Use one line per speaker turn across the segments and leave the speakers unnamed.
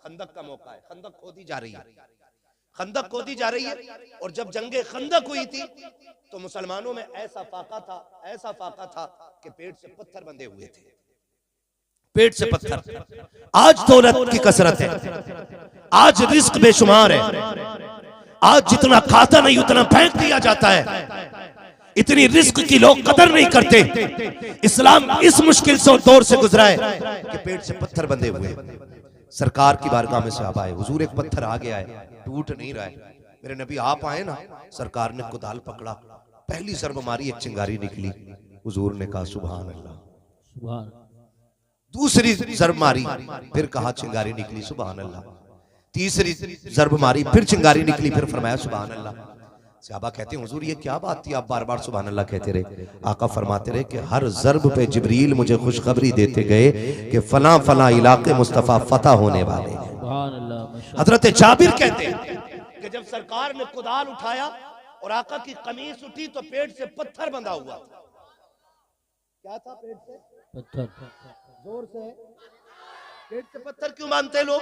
खंदक का मौका है, खंदक खोदी जा रही है, खंदक खोदी जा रही है। और जब जंगे खंदक हुई थी तो मुसलमानों में ऐसा फाका था, ऐसा फाका था कि पेट से पत्थर बंधे हुए थे, पेट से पत्थर। आज दौलत की कसरत है, आज रिस्क बेशुमार है, आज जितना खाता नहीं उतना फेंक दिया जाता है, इतनी रिस्क की लोग कदर नहीं करते। इस्लाम इस मुश्किल से दौर से गुजरा है कि पेट से पत्थर बंधे हुए। सरकार की बारगाह में सहाबा है, हुजूर एक पत्थर आ गया है, टूट नहीं रहा है, मेरे नबी आप आए ना। सरकार ने कुदाल पकड़ा, पहली जरब मारी, एक चिंगारी निकली। हुजूर ने कहा सुभान अल्लाह, सुभान। दूसरी जरब मारी, फिर कहा चिंगारी निकली, सुभान अल्लाह। तीसरी जरब मारी, फिर चिंगारी निकली, फिर फरमाया सुभान अल्लाह। सहाबा कहते हैं हुजूर ये क्या बात थी, आप बार बार सुभान अल्लाह कहते रहे। आका फरमाते रहे कि हर जरब पे जिब्रील मुझे खुशखबरी देते गए कि फला फला इलाके मुस्तफा फतह होने वाले हैं। हजरत जाबिर कहते हैं कि जब सरकार ने कुदाल उठाया और आका की कमीज उठी तो पेट से पत्थर बंधा हुआ था। क्या था पेट से? पत्थर। जोर से पेट से पत्थर क्यों बांधते हैं लोग?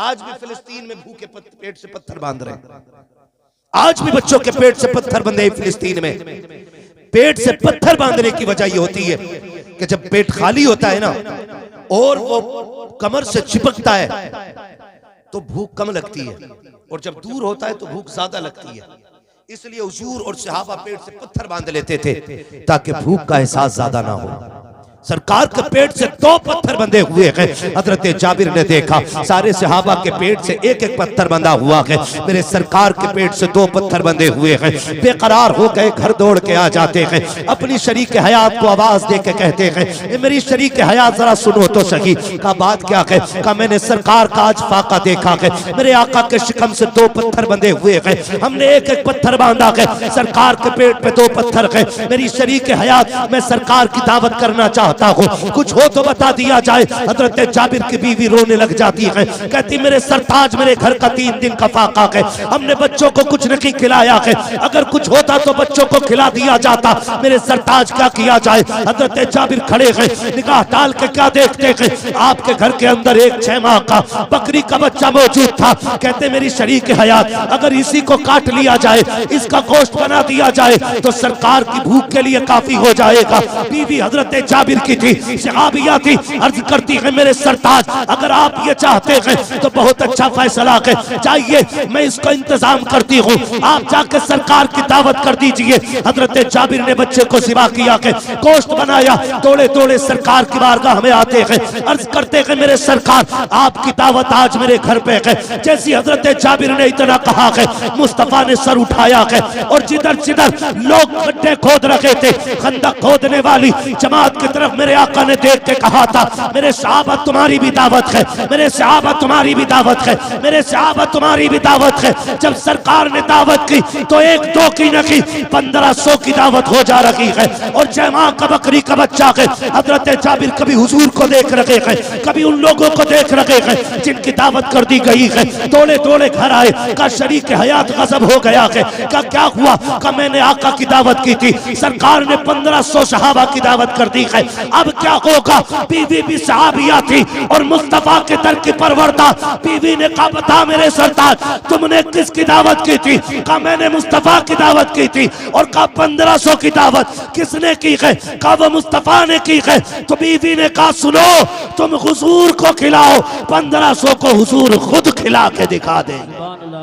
आज भी फिलिस्तीन में भूखे पेट से पत्थर बांध रहे हैं, आज भी बच्चों के पेट से पत्थर बंधे फिलिस्तीन में। पेट से पत्थर बांधने की वजह यह होती है कि जब पेट खाली होता है ना और वो कमर से चिपकता है तो भूख कम लगती है, और जब दूर होता है तो भूख ज्यादा लगती है। इसलिए हुजूर और सहाबा पेट से पत्थर बांध लेते थे ताकि भूख का एहसास ज्यादा ना हो। सरकार के पेट से 2 पत्थर बंधे हुए हैं। हजरत जाबिर ने देखा सारे सहाबा के पेट से एक एक पत्थर बंधा हुआ है, मेरे सरकार के पेट से 2 पत्थर बंधे हुए हैं। बेकरार हो गए, घर दौड़ के आ जाते हैं, अपनी शरीक हयात को आवाज दे के कहते हैं मेरी शरीक हयात जरा सुनो तो सही। का बात क्या है? का मैंने सरकार का आज फाका देखा है, मेरे आका के शिकम से 2 पत्थर बंधे हुए हैं, हमने एक एक पत्थर बांधा है, सरकार के पेट पे 2 पत्थर है। मेरी शरीक हयात, मैं सरकार की दावत करना चाहता हूं, कुछ हो तो बता दिया जाए। हजरत जाबिर की बीवी रोने लग जाती है, कहती मेरे सरताज मेरे घर का 3 दिन का फाका है, हमने बच्चों को कुछ नहीं खिलाया है, अगर कुछ होता तो बच्चों को खिला दिया जाता, मेरे सरताज क्या किया जाए? हजरत जाबिर खड़े हैं, निगाह डाल के क्या देखते हैं? आपके घर के अंदर एक 6 माह का बकरी का बच्चा मौजूद था। कहते मेरी शरीक हयात, अगर इसी को काट लिया जाए, इसका गोश्त बना दिया जाए तो सरकार की भूख के लिए काफी हो जाएगा। बीवी हजरत जाबिर की थी, सहाबिया थी, अर्ज करती है मेरे सरताज अगर आप ये चाहते हैं तो बहुत अच्छा फैसला है, चाहिए मैं इसको इंतजाम करती हूँ, आप जाके सरकार की दावत कर दीजिए। हजरत जाबिर ने बच्चे को सिवा किया के गोश्त बनाया, तोड़े तोड़े सरकार की बारगाह में आते हैं, अर्ज करते हैं मेरे सरकार आपकी दावत आज मेरे घर पे है। जैसी हजरत जाबिर ने इतना कहा है, मुस्तफा ने सर उठाया है और जिधर जिधर लोग गड्ढे खोद रखे थे, खंदक खोदने वाली जमात की तरफ मेरे आका ने देख के कहा था मेरे सहाबा तुम्हारी भी दावत है, मेरे सहाबा तुम्हारी भी दावत है, मेरे सहाबा तुम्हारी भी दावत है। जब सरकार ने दावत की तो 1-2 की नहीं 1500 की दावत हो जा रही है, और जमा का बकरी का बच्चा है। हजरत जाबिर कभी हुजूर को देख रहे हैं, कभी उन लोगों को देख रहे हैं जिनकी दावत कर दी गई है, तोड़े तोड़े घर आए। का शरीक हयात गजब हो गया है, का क्या हुआ? का मैंने आका की दावत की थी, सरकार ने 1500 सहाबा की दावत कर दी है, अब क्या होगा? बीवी भी सहाबिया थी और मुस्तफा के दर की परवरदा। बीवी ने कहा बता मेरे सरताज तुमने किसकी दावत की थी? कहा मैंने मुस्तफा की दावत की थी। और कहा 1500 की दावत किसने की है? कहा वो मुस्तफा ने की है। तो बीवी ने कहा सुनो तुम हुजूर को खिलाओ, 1500 को हुजूर खुद खिला के दिखा दे।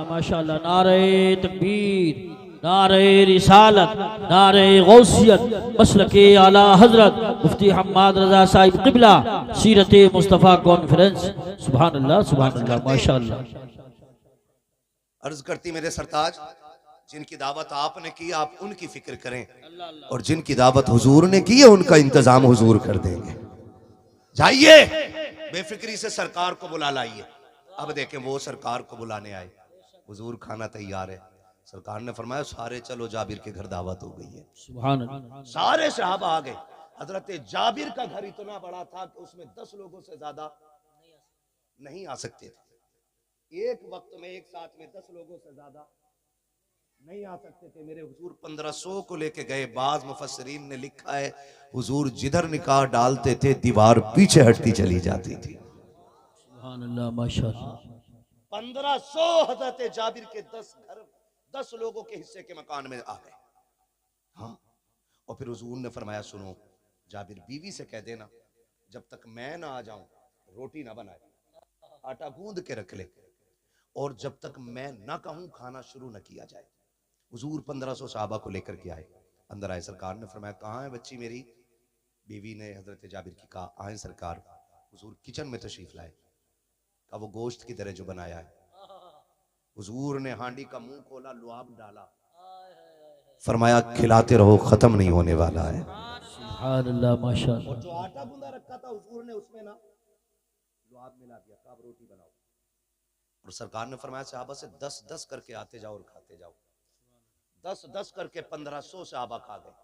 माशाअल्लाह, नारे तकबीर, नारे रिसालत, नारे गौसियत, मसलके आला हजरत मुफ्ती हम्माद रजा साहिब क़िबला, सीरत मुस्तफ़ा कॉन्फ्रेंस। सुभान अल्लाह, सुभान अल्लाह, माशाअल्लाह।
अर्ज करती मेरे सरताज जिनकी दावत आपने की आप उनकी फिक्र करें, और जिनकी दावत हुजूर ने की है उनका इंतजाम हुजूर कर देंगे। जाइए बेफिक्री से सरकार को बुला लाइए। अब देखें वो सरकार को बुलाने आए, हुजूर खाना तैयार है। सरकार ने फरमाया सारे चलो, जाबिर के घर दावत हो गई है। सुभान अल्लाह। सारे सहाबा आ गए। हजरत जाबिर का घर इतना बड़ा था कि उसमें 10 लोगों से ज्यादा नहीं आ सकते थे। एक वक्त में एक साथ में 10 लोगों से ज्यादा नहीं आ सकते थे। मेरे हुजूर 1500 को लेके गए। बाज मुफस्सिरीन ने लिखा है हुजूर जिधर निकाह डालते थे दीवार पीछे हटती चली जाती थी।
सुभान अल्लाह, माशाअल्लाह।
1500 हजरत जाबिर के 10 घर 10 लोगों के हिस्से के मकान में आ गए। हाँ, और फिर हुजूर ने फरमाया सुनो, जाबिर बीवी से कह देना जब तक मैं ना आ जाऊं रोटी ना बनाए, आटा गूंद के रख ले, और जब तक मैं ना कहूं खाना शुरू न किया जाए। हुजूर 1500 सहाबा को लेकर के आए, अंदर आए। सरकार ने फरमाया कहाँ है बच्ची मेरी? बीवी ने हजरत जाबिर की कहा आए सरकार। हुजूर किचन में तशरीफ लाए, कहा वो गोश्त की तरह जो बनाया है। हुजूर ने हांडी का मुंह खोला, लुआब डाला, फरमाया खिलाते रहो, खत्म नहीं होने वाला है।
सुभान माशाअल्लाह।
और जो आटा गूंदा रखा था हुजूर ने उसमें ना लुआब मिला दिया, कहा अब रोटी बनाओ। और सरकार ने फरमाया सहाबा से 10-10 करके आते जाओ और खाते जाओ। 10-10 करके 1500 सहाबा खा गए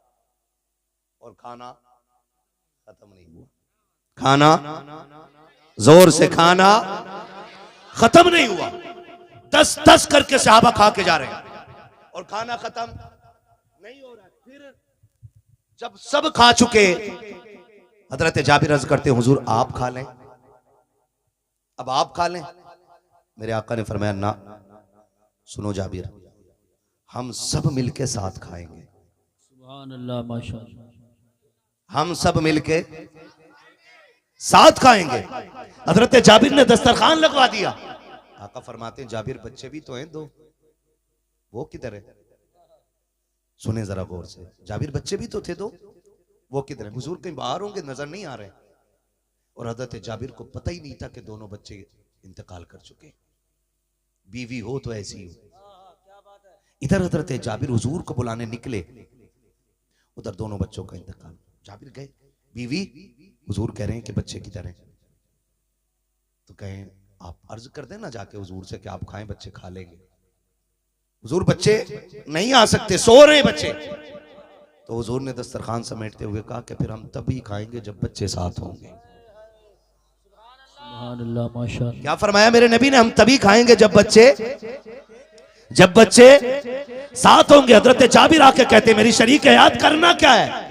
और खाना खत्म नहीं हुआ। खाना जोर से खाना खत्म नहीं हुआ। 10-10 करके सहाबा खा के जा रहे हैं और खाना खत्म नहीं हो रहा। फिर जब सब खा चुके, हजरत जाबिर अर्ज करते हुजूर आप खा लें, अब आप खा लें। मेरे आका ने फरमाया ना, सुनो जाबिर, हम सब मिलके साथ खाएंगे।
सुभान अल्लाह माशाअल्लाह।
हम सब मिलके साथ खाएंगे। हजरत जाबिर ने दस्तरखान लगवा दिया। आका फरमाते हैं जाबिर बच्चे भी तो हैं दो, वो किधर है? सुने जरा गौर से, जाबिर बच्चे भी तो थे दो, वो किधर है? हुजूर कहीं बाहर होंगे, नजर नहीं आ रहे। और हजरत जाबिर को पता ही नहीं था कि दोनों बच्चे इंतकाल कर चुके। बीवी हो तो ऐसी हो। इधर हजरत जाबिर हुजूर को बुलाने निकले, उधर दोनों बच्चों का इंतकाल। जाबिर गए, बीवी हुजूर कह रहे हैं कि बच्चे किधर हैं? तो कहें आप अर्ज कर देना जाके हुजूर से कि आप खाएं, बच्चे खा लेंगे। हुजूर बच्चे नहीं आ सकते, सो रहे बच्चे। तो हुजूर ने दस्तरखान समेटते हुए कहा कि फिर हम तभी खाएंगे जब बच्चे साथ होंगे।
सुभान अल्लाह माशाअल्लाह।
क्या फरमाया मेरे नबी ने? हम तभी खाएंगे जब बच्चे साथ होंगे। हजरत जाबिर आके कहते मेरी शरीक हयात करना क्या है?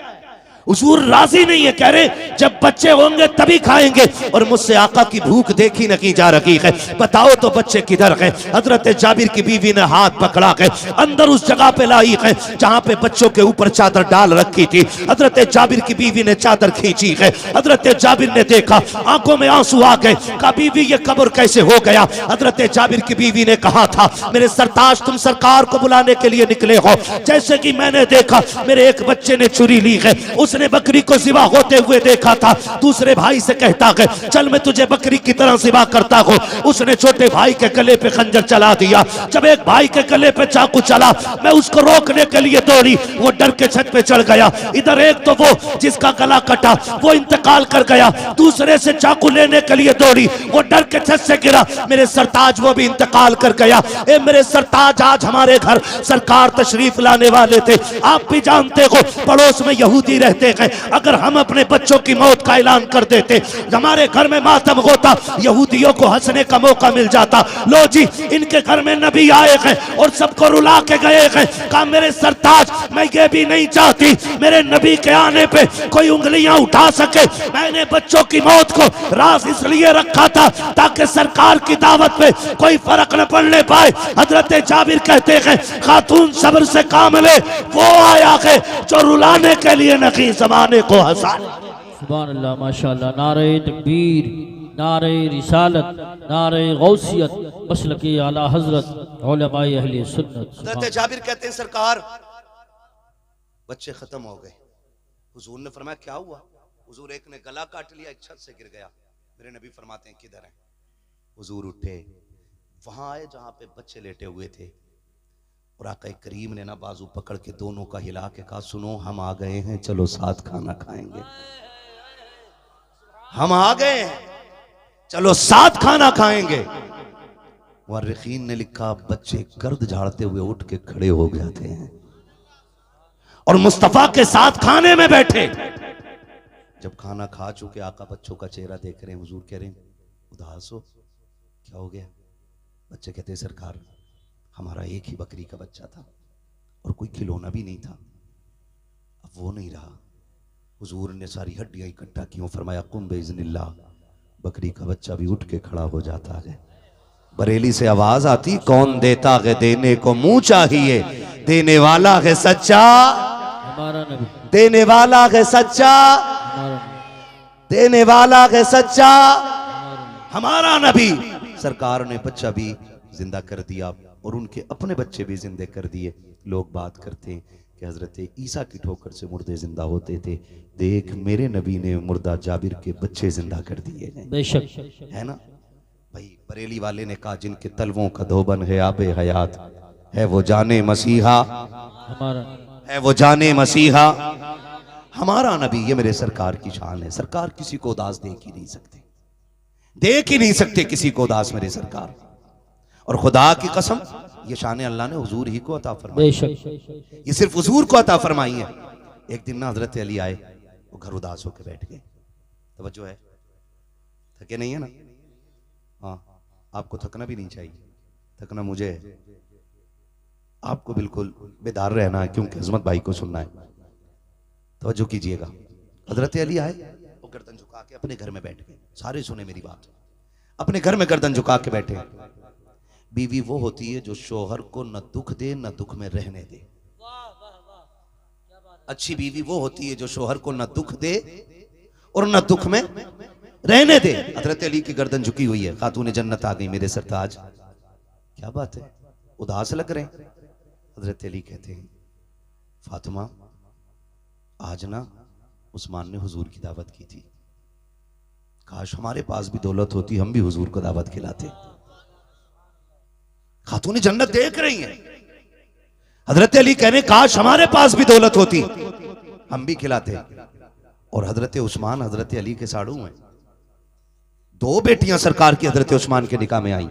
हुजूर राजी नहीं है, कह रहे जब बच्चे होंगे तभी खाएंगे। और मुझसे आका की भूख देखी नहीं जा रही है, बताओ तो बच्चे किधर गए? हजरत जाबिर की बीवी ने हाथ पकड़ा के अंदर उस जगह पे लाई है जहां पे बच्चों के ऊपर चादर डाल रखी थी। हजरत जाबिर की बीवी ने चादर खींची है। हजरत जाबिर ने देखा, आंखों में आंसू आ गए। कहा बीवी ये कब्र कैसे हो गया? हजरत जाबिर की बीवी ने कहा था मेरे सरताज तुम सरकार को बुलाने के लिए निकले हो, जैसे कि मैंने देखा मेरे एक बच्चे ने चुरी ली है, उसने बकरी को ज़िबा होते हुए देखा था। दूसरे भाई से कहता है चल मैं तुझे बकरी की तरह ज़िबा करता हूं। उसने छोटे भाई के गले पे खंजर चला दिया। जब एक भाई के गले पे चाकू चला, मैं उसको रोकने के लिए दौड़ी, वो डर के छत पे चढ़ गया। इधर एक तो वो जिसका गला कटा वो इंतकाल कर गया, दूसरे से चाकू लेने के लिए दौड़ी, वो डर के छत से गिरा। मेरे सरताज वो भी इंतकाल कर गया। ए मेरे सरताज आज हमारे घर सरकार तशरीफ लाने वाले थे। आप भी जानते हो पड़ोस में यहूदी रहते हैं, अगर हम अपने बच्चों की मौत का ऐलान कर देते हमारे घर में मातम होता, यहूदियों को हंसने का मौका मिल जाता। लो जी इनके घर में नबी आए हैं और सबको रुला के गए हैं। कहा मेरे सरताज मैं ये भी नहीं चाहती मेरे नबी के आने पे कोई उंगलियां उठा सके। मैंने बच्चों की मौत को राज इसलिए रखा था ताकि सरकार की दावत पे कोई फर्क न पड़ने पाए। हजरत जाबिर कहते हैं खातून सब्र से काम ले, वो आया है जो रुलाने के लिए नहीं जमाने को हंसा।
सुभान अल्लाह माशाअल्लाह। नारे तकबीर, नारे रिसालत, नारे गौसियत, मसलके आला हजरत उलमाए अहले सुन्नत।
हजरत जाबिर कहते हैं सरकार बच्चे खत्म हो गए। हुजूर ने फरमाया क्या हुआ? हुजूर एक ने गला काट लिया, एक छत से गिर गया। मेरे नबी फरमाते हैं किधर है? हुजूर उठे, वहां आए जहां पे बच्चे लेटे हुए थे, और आका करीम ने ना बाजू पकड़ के दोनों का हिला के कहा सुनो हम आ गए हैं, चलो साथ खाना खाएंगे। हम आ गए हैं, चलो साथ खाना खाएंगे। मुअर्रिखीन ने लिखा बच्चे गर्द झाड़ते हुए उठ के खड़े हो जाते हैं और मुस्तफा के साथ खाने में बैठे। जब खाना खा चुके आका बच्चों का चेहरा देख रहे हैं, हुजूर कह रहे हैं उदास हो, क्या हो गया? बच्चे कहते हैं सरकार हमारा एक ही बकरी का बच्चा था और कोई खिलौना भी नहीं था, अब वो नहीं रहा। हुजूर ने सारी हड्डियां इकट्ठा की और फरमाया कुम बेइज़्निल्लाह, बकरी का बच्चा भी उठ के खड़ा हो जाता है। बरेली से आवाज आती, कौन देता है देने को मुंह चाहिए, देने वाला है सच्चा,
हमारा नबी,
देने वाला है सच्चा,
हमारा नबी,
देने वाला है सच्चा हमारा नबी। सरकार ने बच्चा भी जिंदा कर दिया और उनके अपने बच्चे भी जिंदे कर दिए। लोग बात करते हैं कि हजरत ईसा की ठोकर से मुर्दे जिंदा होते थे, देख मेरे नबी ने मुर्दा जाबिर के बच्चे जिंदा कर दिए हैं।
बेशक
है ना भाई। बरेली वाले ने कहा, जिनके तलवों का धोबन है आबे हयात, है वो जाने मसीहा,
हमारा
है वो जाने मसीहा हमारा नबी। ये मेरे सरकार की शान है। सरकार किसी को उदास देख ही नहीं सकते, देख ही नहीं सकते किसी को उदास मेरे सरकार। और खुदा की कसम, ये शान अल्लाह ने हुजूर ही को अता फरमाई,
बेशक
ये सिर्फ हुजूर को अता फरमाई है। एक दिन ना हजरत अली आए, वो घर उदास होकर बैठ गए। तवज्जो है, थके नहीं है ना? हाँ, आपको थकना भी नहीं चाहिए, थकना मुझे है। आपको बिल्कुल बेदार रहना है, क्योंकि अजमत भाई को सुनना है। तवज्जो कीजिएगा। हजरत अली आए, वो गर्दन झुका के अपने घर में बैठ गए। सारे सुने मेरी बात, अपने घर में गर्दन झुका के बैठे। बीवी वो होती है जो शोहर को न दुख दे न दुख में रहने दे। अच्छी बीवी वो होती है जो शोहर को न दुख दे और न दुख में रहने दे। हजरत अली की गर्दन झुकी हुई है। खातून जन्नत आ गई मेरे सरताज। क्या बात है, उदास लग रहे हैं? हजरत अली कहते हैं, फातिमा आज ना उस्मान ने हुजूर की दावत की थी, काश हमारे पास भी दौलत होती, हम भी हुजूर को दावत खिलाते। खातून जन्नत देख रही हैं। हजरत अली कहने, काश हमारे पास भी दौलत होती, हम भी खिलाते। और हजरत उस्मान हजरत अली के साड़ू हैं। दो बेटियां सरकार की हजरत उस्मान के निकाह में आई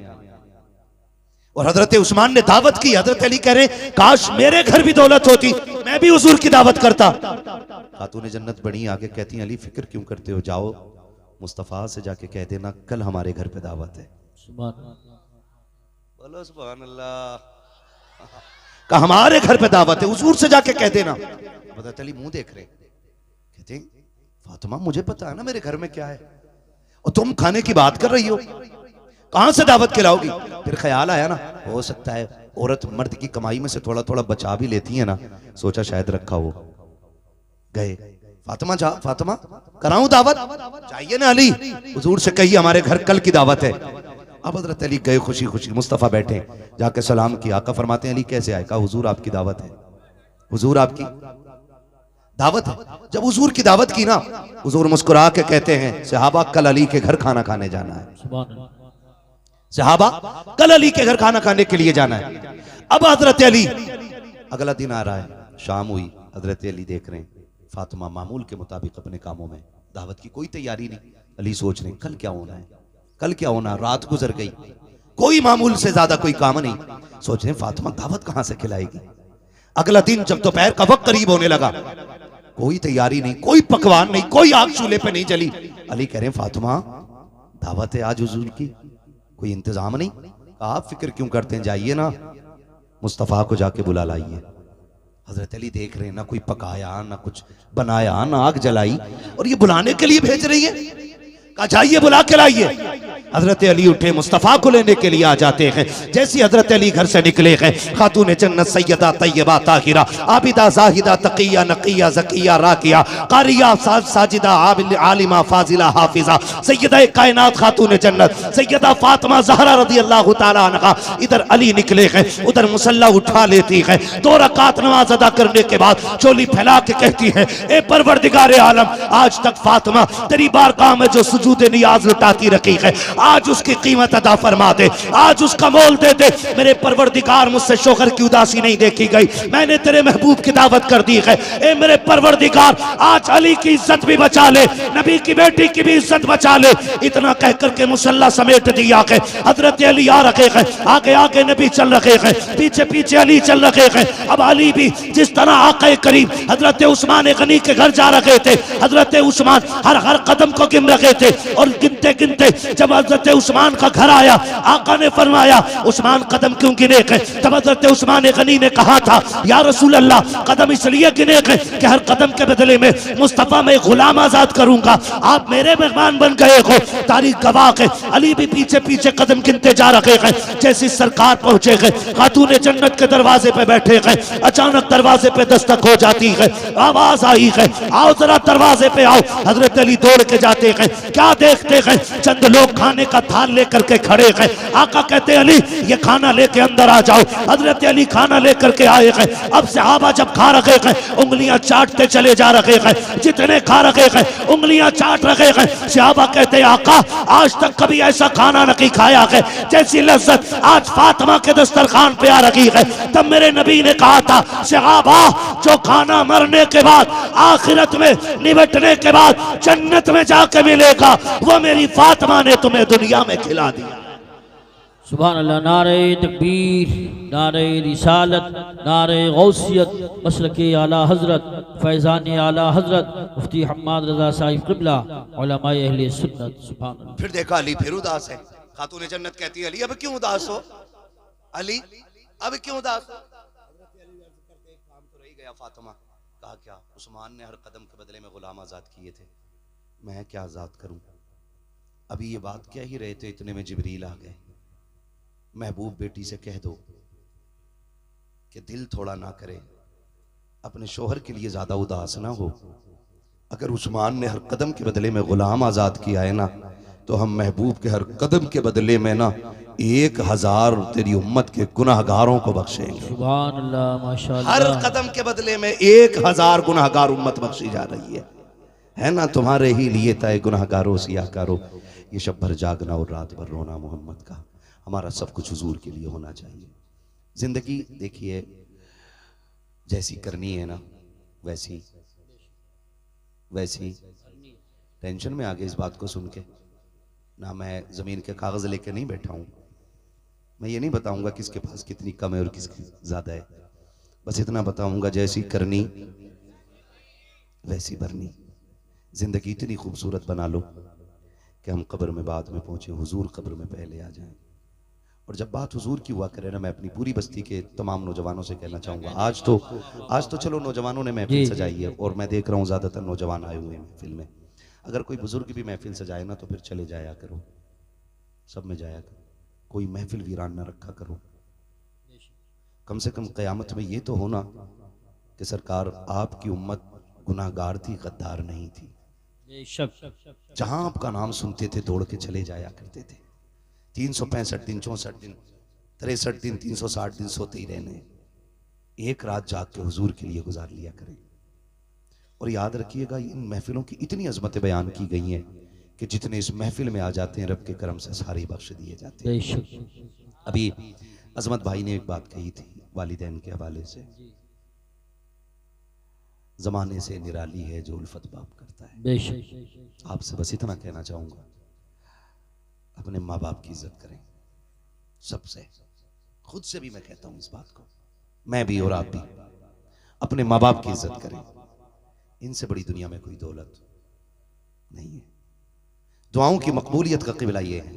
और हजरत उस्मान ने दावत की। हजरत अली कह रहे, काश मेरे घर भी दौलत होती, मैं भी हुजूर की दावत करता। खातून जन्नत बड़ी आगे कहती, अली फिक्र क्यों करते हो, जाओ मुस्तफा से जाके कह देना कल हमारे घर पे दावत है। बोलो सुभान अल्लाह। कहा हमारे घर पे दावत है, हुजूर से जाके कह देना। हजरत अली मुंह देख रहे, कहते फातिमा मुझे पता है ना मेरे घर में क्या है, और तुम खाने की बात कर रही हो, कहां से दावत खिलाओगी? फिर ख्याल आया ना, हो सकता है औरत मर्द की कमाई में से थोड़ा थोड़ा बचा भी लेती है ना, सोचा शायद रखा हो। गए, फातिमा जा, फातिमा कराऊं दावत? चाहिए ना अली, हुजूर से कहिए हमारे घर कल की दावत है। अब हजरत अली गए खुशी खुशी, मुस्तफा बैठे, जाके सलाम किया। आका फरमाते हैं, अली कैसे आए? कहा हुजूर आपकी दावत है, हुजूर आपकी दावत है। जब हुजूर की दावत की ना, हुजूर मुस्कुरा के कहते हैं, सहाबा कल अली के घर खाना खाने जाना है। सहाबा कल अली के घर खाना खाने के लिए जाना है। अब हजरत अली, अगला दिन आ रहा है, शाम हुई, हजरत अली देख रहे हैं फातिमा मामूल के मुताबिक अपने कामों में, दावत की कोई तैयारी नहीं। अली सोच रहे कल क्या होना है, कल क्या होना। रात गुजर गई, कोई मामूल से ज्यादा कोई काम नहीं। सोच रहे फातिमा दावत कहां से खिलाएगी। अगला दिन जब दोपहर का वक्त करीब होने लगा, कोई तैयारी नहीं, कोई पकवान नहीं, कोई आग चूल्हे पे नहीं जली। अली कह रहे हैं फातिमा दावत है आज हुजूर की, कोई इंतजाम नहीं। आप फिक्र क्यों करते हैं, जाइए ना मुस्तफा को जाके बुला लाइए। हजरत अली देख रहे हैं ना कोई पकाया, ना कुछ बनाया, ना आग जलाई, और ये बुलाने के लिए भेज रही है। कहा जाइए बुला के लाइए। हजरत अली उठे, मुस्तफा को लेने के लिए आ जाते हैं। जैसे हजरत अली घर से निकले हैं, खातून जन्नत सैयदा तैयबा ताहिरा आबिदा जाहिदा तकिया नकिया जकिया राकिया कारिया साजिदा आलिमा फाजिला हाफिजा सैयदा कायनात खातून जन्नत सैयदा फातिमा ज़हरा रज़ी अल्लाह तआला अन्हा इधर अली निकले हैं, उधर मुसल्ला उठा लेती है। 2 रकात नमाज अदा करने के बाद चोली फैला के कहती है, ए परवरदिगार आलम, आज तक फातिमा तेरी बारगाह में जो सुजूद नियाज लुटाती रखी है, आज उसकी कीमत अदा फरमा दे, आज उसका मोल दे दे। मेरे परवरदिगार, मुझसे शोहर की उदासी नहीं देखी गई, मैंने तेरे महबूब की दावत कर दी है। ए मेरे परवरदिगार, आज अली की इज्जत भी बचा ले, नबी की बेटी की भी इज्जत बचा ले। इतना कह करके मुसल्ला समेट दिया है। हजरत अली आ रखे हैं, आगे आगे नबी चल रखे हैं, पीछे पीछे अली चल रखे हैं। अब अली भी जिस तरह आक़ा करीम हजरत उस्मान गनी के घर जा रखे थे, हजरत उस्मान हर कदम को गिन रखे थे। और गिनते गिनते जब हजरत उस्मान का घर आया, आका ने फरमाया उस्मान कदम क्यों गिने गए? तब हजरत उस्मान गनी ने कहा था या रसूल अल्लाह कदम इसलिए गिने गए कि हर कदम के बदले में मुस्तफा में गुलाम आजाद करूंगा। आप मेरे मेहमान बन गए हो। तारीख गवाह है, अली भी पीछे पीछे कदम गिनते जा रहे हैं। जैसी सरकार पहुंचे गए, खातून जन्नत के दरवाजे पे बैठे गए, अचानक दरवाजे पे दस्तक हो जाती है, आवाज आई है आओ जरा दरवाजे पे आओ। हजरत अली दौड़ के जाते हैं, क्या देखते हैं? चंद लोग खाने का थाल लेकर के खड़े हैं। आका कहते अली ये खाना लेके अंदर आ जाओ। हजरत अली खाना लेकर के आए हैं। अब सहाबा जब खा रहे हैं उंगलियां चाटते चले जा रहे हैं, जितने खा रहे हैं उंगलियां चाट रहे हैं। सहाबा कहते आका आज तक कभी ऐसा खाना नहीं खाया है जैसी लज्जत आज फातिमा के दस्तरखान पे आ रही है। तब मेरे नबी ने कहा था सहाबा जो खाना मरने के बाद आखिरत में निबटने के बाद जन्नत में जाके मिलेगा वो मेरी फातिमा ने तुम्हें दुनिया में खिला दिया।
सुभान अल्लाह। नारे तकबीर, नारे रिसालत, नारे गौसियत, मसलके आला हजरत, फैज़ान आला हजरत मुफ्ती हम्माद रजा साहिब क़िबला, उलमाए अहले सुन्नत। सुभान अल्लाह।
फिर देखा अली फिर उदास है। खातून जन्नत कहती है अली अब क्यों उदास हो? अली अब क्यों उदास हो? काम तो रही गया फातिमा। कहा क्या? उस्मान ने हर कदम के बदले में गुलाम आजाद किए थे, मैं क्या आजाद करूं? अभी ये बात कह ही रहे थे इतने में जिब्रील आ गए। महबूब बेटी से कह दो कि दिल थोड़ा ना करे, अपने शोहर के लिए ज्यादा उदास ना हो। अगर उस्मान ने हर कदम के बदले में गुलाम आजाद किया है ना तो हम महबूब के हर कदम के बदले में ना 1000 तेरी उम्मत के गुनाहगारों को बख्शेंगे।
सुभान अल्लाह, माशाअल्लाह।
हर कदम के बदले में 1000 गुनाहगार उम्मत बख्शी जा रही है ना? तुम्हारे ही लिए तय गुनाहगारों सियाकारो ये शब भर जागना और रात भर रोना मोहम्मद का। हमारा सब कुछ हुजूर के लिए होना चाहिए। जिंदगी देखिए जैसी करनी है ना वैसी टेंशन में आ गए इस बात को सुन के ना। मैं जमीन के कागज लेके नहीं बैठा हूं। मैं ये नहीं बताऊंगा किसके पास कितनी कम है और किसकी ज्यादा है। बस इतना बताऊंगा जैसी करनी वैसी भरनी। जिंदगी इतनी खूबसूरत बना लो कि हम कब्र में बाद में पहुंचे, हुजूर कब्र में पहले आ जाएं। और जब बात हुजूर की हुआ करे ना, मैं अपनी पूरी बस्ती के तमाम नौजवानों से कहना चाहूँगा, आज तो चलो नौजवानों ने महफिल सजाई है और मैं देख रहा हूँ ज़्यादातर नौजवान आए हुए हैं महफिल में। अगर कोई बुजुर्ग भी महफिल सजाए ना तो फिर चले जाया करो, सब में जाया करो, कोई महफिल वीरान ना रखा करो। कम से कम क़यामत में ये तो होना कि सरकार आपकी उम्मत गुनाहगार थी, गद्दार नहीं थी। जहां आपका नाम सुनते थे दौड़ के चले जाया करते थे। 365 दिन, 64 दिन, 63 दिन, 360 दिन सोते ही रहने, एक रात जाग के हुजूर के लिए गुजार लिया करें। और याद रखिएगा इन महफिलों की इतनी अजमतें बयान की गई हैं कि जितने इस महफिल में आ जाते हैं रब के करम से सारे बख्श दिए जाते हैं। अभी अजमत भाई ने एक बात कही थी वालिदैन के हवाले से, जमाने से निराली है जो उल्फत बाप करता है। आपसे बस इतना कहना चाहूंगा, अपने माँ बाप की इज्जत करें। सबसे, खुद से भी मैं कहता हूं इस बात को, मैं भी और आप भी अपने माँ बाप की इज्जत करें। इनसे बड़ी दुनिया में कोई दौलत नहीं है। दुआओं की मकबूलियत का क़िबला ये है,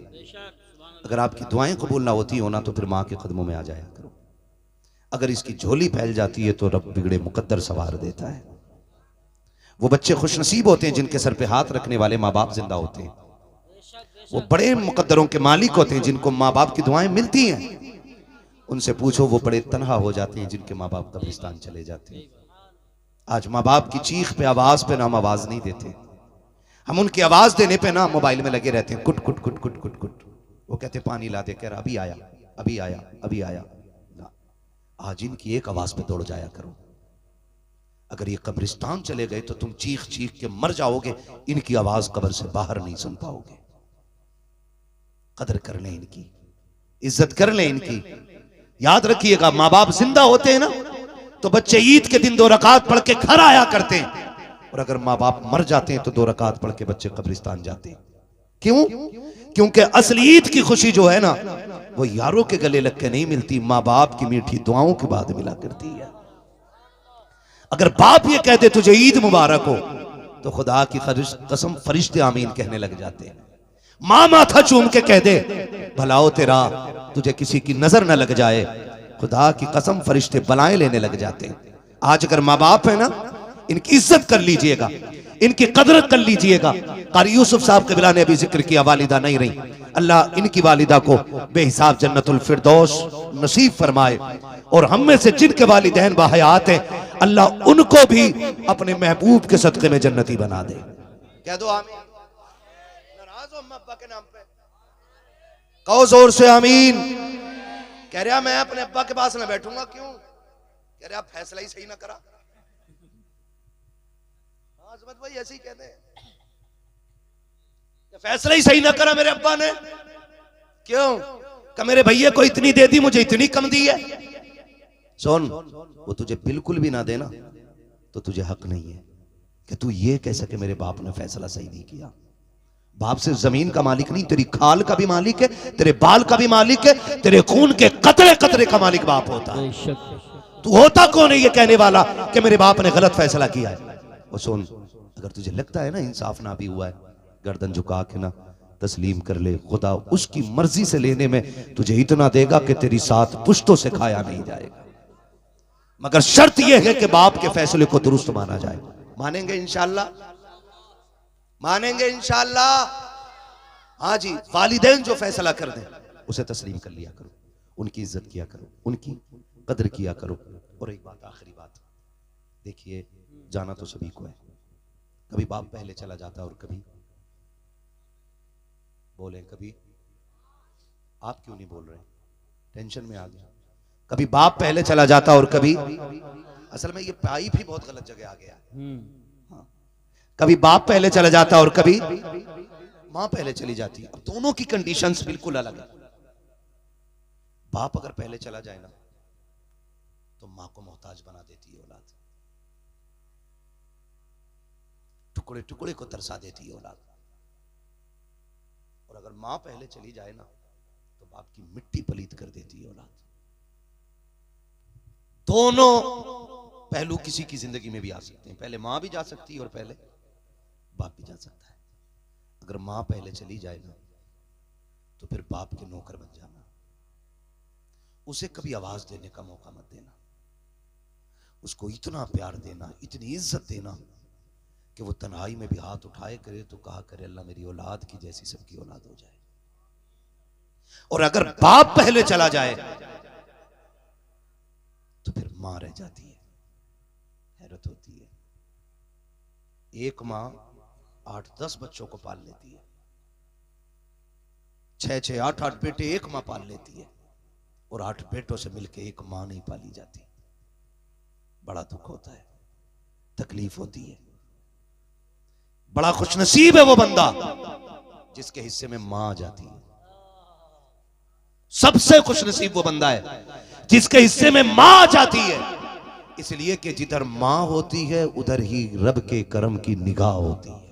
अगर आपकी दुआएं कबूल ना होती हो ना तो फिर माँ के कदमों में आ जाया करो। अगर इसकी झोली फैल जाती है तो रब बिगड़े मुकद्दर सवार देता है। वो बच्चे खुशनसीब होते हैं जिनके सर पे हाथ रखने वाले माँ बाप जिंदा होते हैं। वो बड़े मुकद्दरों के मालिक होते हैं जिनको माँ बाप की दुआएं मिलती हैं। उनसे पूछो वो बड़े तन्हा हो जाते हैं जिनके माँ बाप कब्रिस्तान चले जाते हैं। आज माँ बाप की चीख पे आवाज पे ना हम आवाज नहीं देते, हम उनकी आवाज देने पे ना मोबाइल में लगे रहते हैं, कुट कुट कुट कुट कुट कुट। वो कहते पानी ला दे, कह रहा अभी आया अभी आया अभी आया ना। आज इनकी एक आवाज पे दौड़ जाया करो। अगर ये कब्रिस्तान चले गए तो तुम चीख चीख के मर जाओगे, इनकी आवाज कब्र से बाहर नहीं सुन पाओगे। कदर कर लें इनकी, इज्जत कर लें इनकी। याद रखिएगा माँ बाप जिंदा होते हैं ना तो बच्चे ईद के दिन 2 रकात पढ़ के घर आया करते हैं, और अगर माँ बाप मर जाते हैं तो 2 रकात पढ़ के बच्चे कब्रिस्तान जाते हैं। क्यों? क्योंकि असली ईद की खुशी जो है ना वो यारों के गले लग के नहीं मिलती, माँ बाप की मीठी दुआओं के बाद मिला करती है। अगर बाप ये कहते तुझे ईद मुबारक हो तो खुदा की कसम फरिश्ते आमीन कहने लग जाते हैं। माँ माथा चूम के कह दे भलाओ तेरा, तुझे किसी की नजर न लग जाए, खुदा की कसम फरिश्ते बलाएं लेने लग जाते हैं। आज अगर माँ बाप है ना, इनकी इज्जत कर लीजिएगा, इनकी कदर कर लीजिएगा। कारी यूसुफ साहब कबिला ने अभी जिक्र किया, वालिदा नहीं रही, अल्लाह इनकी वालिदा को बेहिसाब जन्नतुल फिरदौस नसीब फरमाए, और हम में से जिनके वालिदैन बाहयात हैं अल्लाह उनको भी अपने महबूब के सदक़े में जन्नती बना दे। कह दो आमीन। नाराज हो अम्मा अब्बा के नाम पे? कहो जोर से आमीन। कह रहा मैं अपने अब्बा के पास ना बैठूंगा। क्यों? कह रहा फैसला ही सही ना करा। आजमत भाई ऐसे ही कहते हैं, फैसला ही सही ना करा मेरे अब्बा ने। क्यों? कि मेरे भैया को इतनी दे दी, मुझे इतनी कम दी है। सुन, वो तुझे बिल्कुल भी ना देना तो तुझे हक नहीं है कि तू ये कह सके मेरे बाप ने फैसला सही नहीं किया। बाप सिर्फ जमीन का मालिक नहीं, तेरी खाल का भी मालिक है, तेरे बाल का भी मालिक है, तेरे खून के कतरे कतरे का मालिक बाप होता है। तू होता कौन है ये कहने वाला कि मेरे बाप ने गलत फैसला किया है? और सुन, अगर तुझे लगता है ना इंसाफ ना भी हुआ है, गर्दन झुका के ना तस्लीम कर ले। खुदा उसकी मर्जी से लेने में तुझे इतना देगा कि तेरी साथ पुश्तों से खाया नहीं जाएगा, मगर शर्त यह है कि बाप के फैसले को दुरुस्त माना जाए। मानेंगे इंशाअल्लाह? मानेंगे इंशाअल्लाह? हाँ जी, वालिदैन जो फैसला कर दें उसे तस्लीम कर लिया करो, उनकी इज्जत किया करो, उनकी कदर किया करो। और एक बात, आखिरी बात, देखिए जाना तो सभी को है, कभी बाप पहले चला जाता है और कभी, बोले कभी, आप क्यों नहीं बोल रहे? टेंशन में आ गया। कभी बाप पहले चला जाता और कभी, असल में ये पाइप ही बहुत गलत जगह आ गया। हाँ। कभी बाप पहले चला जाता और कभी मां पहले चली जाती है। अब दोनों की कंडीशंस बिल्कुल अलग है। बाप अगर पहले चला जाए ना तो मां को मोहताज बना देती है औलाद, टुकड़े टुकड़े को तरसा देती है औलाद। और अगर मां पहले चली जाए ना तो बाप की मिट्टी पलीत कर देती है औलाद। दोनों पहलू किसी की जिंदगी में भी आ सकते हैं। पहले मां भी जा सकती है और पहले बाप भी जा सकता है। अगर मां पहले चली जाए ना तो फिर बाप के नौकर बन जाना, उसे कभी आवाज देने का मौका मत देना, उसको इतना प्यार देना, इतनी इज्जत देना कि वो तन्हाई में भी हाथ उठाए करे तो कहा करे अल्लाह मेरी औलाद की जैसी सबकी औलाद हो जाए। और अगर बाप पहले चला जाए तो फिर मां रह जाती है। हैरत होती है, एक मां 8-10 बच्चों को पाल लेती है, 6-6, 8-8 बेटे एक मां पाल लेती है, और 8 बेटों से मिलकर एक मां नहीं पाली जाती। बड़ा दुख होता है, तकलीफ होती है। बड़ा खुशनसीब है वो बंदा जिसके हिस्से में मां आ जाती है। सबसे खुशनसीब वो बंदा है जिसके हिस्से में मां आ जाती है, इसलिए कि जिधर मां होती है उधर ही रब के करम की निगाह होती है।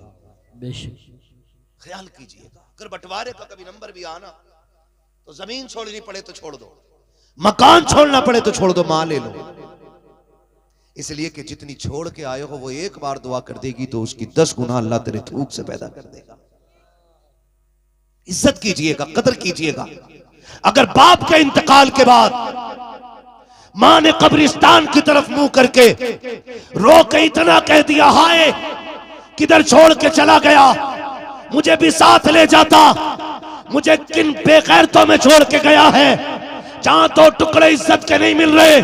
ख्याल कीजिएगा, अगर बंटवारे का कभी नंबर भी आना तो जमीन छोड़नी पड़े तो छोड़ दो, मकान छोड़ना पड़े तो छोड़ दो, मां ले लो। इसलिए कि जितनी छोड़ के आए हो वो एक बार दुआ कर देगी तो उसकी 10 गुना अल्लाह तेरे थूक से पैदा कर देगा। इज्जत कीजिएगा, कदर कीजिएगा। अगर बाप के इंतकाल के बाद मां ने कब्रिस्तान की तरफ मुंह करके रो के इतना कह दिया, हाय किधर छोड़ के चला गया, मुझे भी साथ ले जाता, मुझे किन बेगैरतों में छोड़ के गया है, जहां तो टुकड़े इज्जत के नहीं मिल रहे।